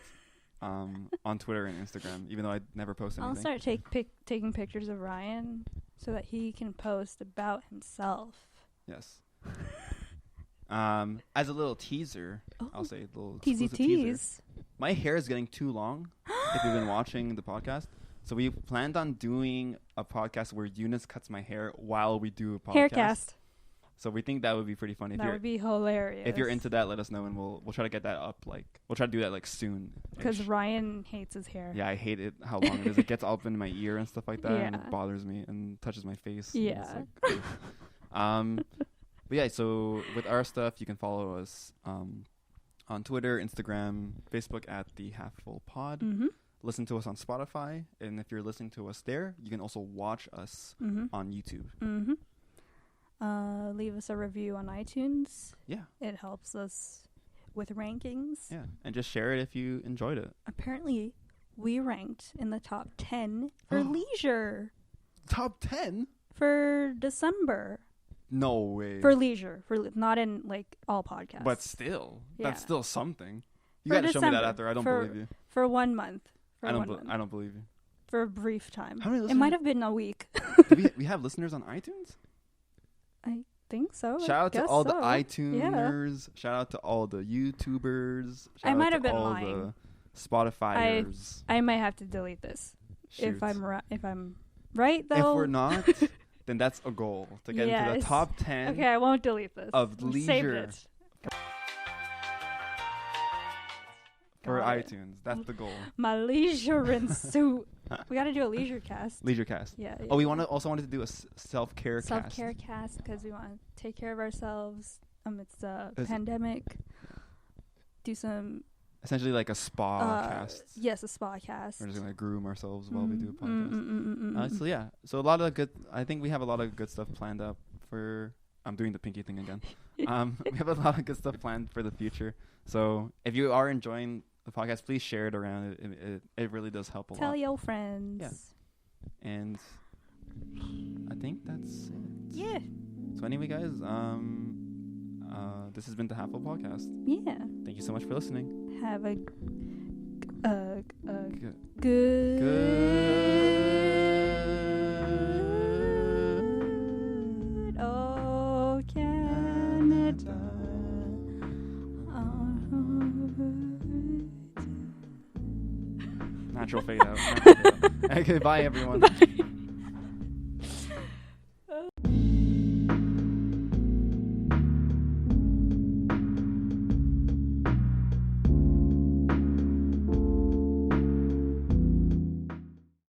A: on Twitter and Instagram. Even though I never post anything.
B: I'll start taking pictures of Ryan so that he can post about himself.
A: Yes. As a little teaser, I'll say a little
B: tease.
A: Teaser. My hair is getting too long. If you've been watching the podcast, so we planned on doing a podcast where Eunice cuts my hair while we do a podcast.
B: Haircast.
A: So we think that would be pretty funny.
B: That would be hilarious.
A: If you're into that, let us know, and we'll try to get that up. We'll try to do that soon.
B: Because Ryan hates his hair.
A: Yeah, I hate it. How long it is. It gets up in my ear and stuff like that, and it bothers me and touches my face.
B: Yeah.
A: But yeah, so with our stuff, you can follow us on Twitter, Instagram, Facebook at the Half Full Pod. Mm-hmm. Listen to us on Spotify, and if you're listening to us there, you can also watch us on YouTube.
B: Mm-hmm. Leave us a review on iTunes.
A: Yeah.
B: It helps us with rankings.
A: Yeah, and just share it if you enjoyed it.
B: Apparently, we ranked in the top 10 for leisure.
A: Top 10?
B: For December.
A: No way.
B: For leisure. Not in, all podcasts.
A: But still. Yeah. That's still something. You got to show me that after. I don't believe you.
B: For 1 month.
A: I don't believe you.
B: For a brief time.
A: How many listeners?
B: It might have been a week.
A: Do we have listeners on iTunes?
B: I think so.
A: Shout out to all the iTuners. Yeah. Shout out to all the YouTubers.
B: I might have been
A: all
B: lying.
A: The Spotifyers.
B: I might have to delete this. Shoot. If I'm right, though.
A: If we're not, then that's a goal to get into the top 10.
B: Okay, I won't delete this.
A: Of leisure.
B: Saved it.
A: For iTunes. That's the goal.
B: My leisure in suit. We got to do a leisure cast.
A: Leisure cast.
B: Yeah.
A: Oh, we also wanted to do a self-care cast.
B: Self-care cast because we want to take care of ourselves amidst a pandemic. Do some...
A: Essentially like a spa cast.
B: Yes, a spa cast.
A: We're just going to groom ourselves while we do a podcast. So yeah. So a lot of I think we have a lot of good stuff planned up for... I'm doing the pinky thing again. We have a lot of good stuff planned for the future. So if you are enjoying the podcast, please share it around. It really does help a lot.
B: Tell your friends.
A: Yeah. And I think that's it.
B: Yeah.
A: So anyway, guys, this has been the Half Full Podcast.
B: Yeah.
A: Thank you so much for listening.
B: Have a good oh Canada.
A: Natural fade out. Okay, bye everyone.
B: Bye.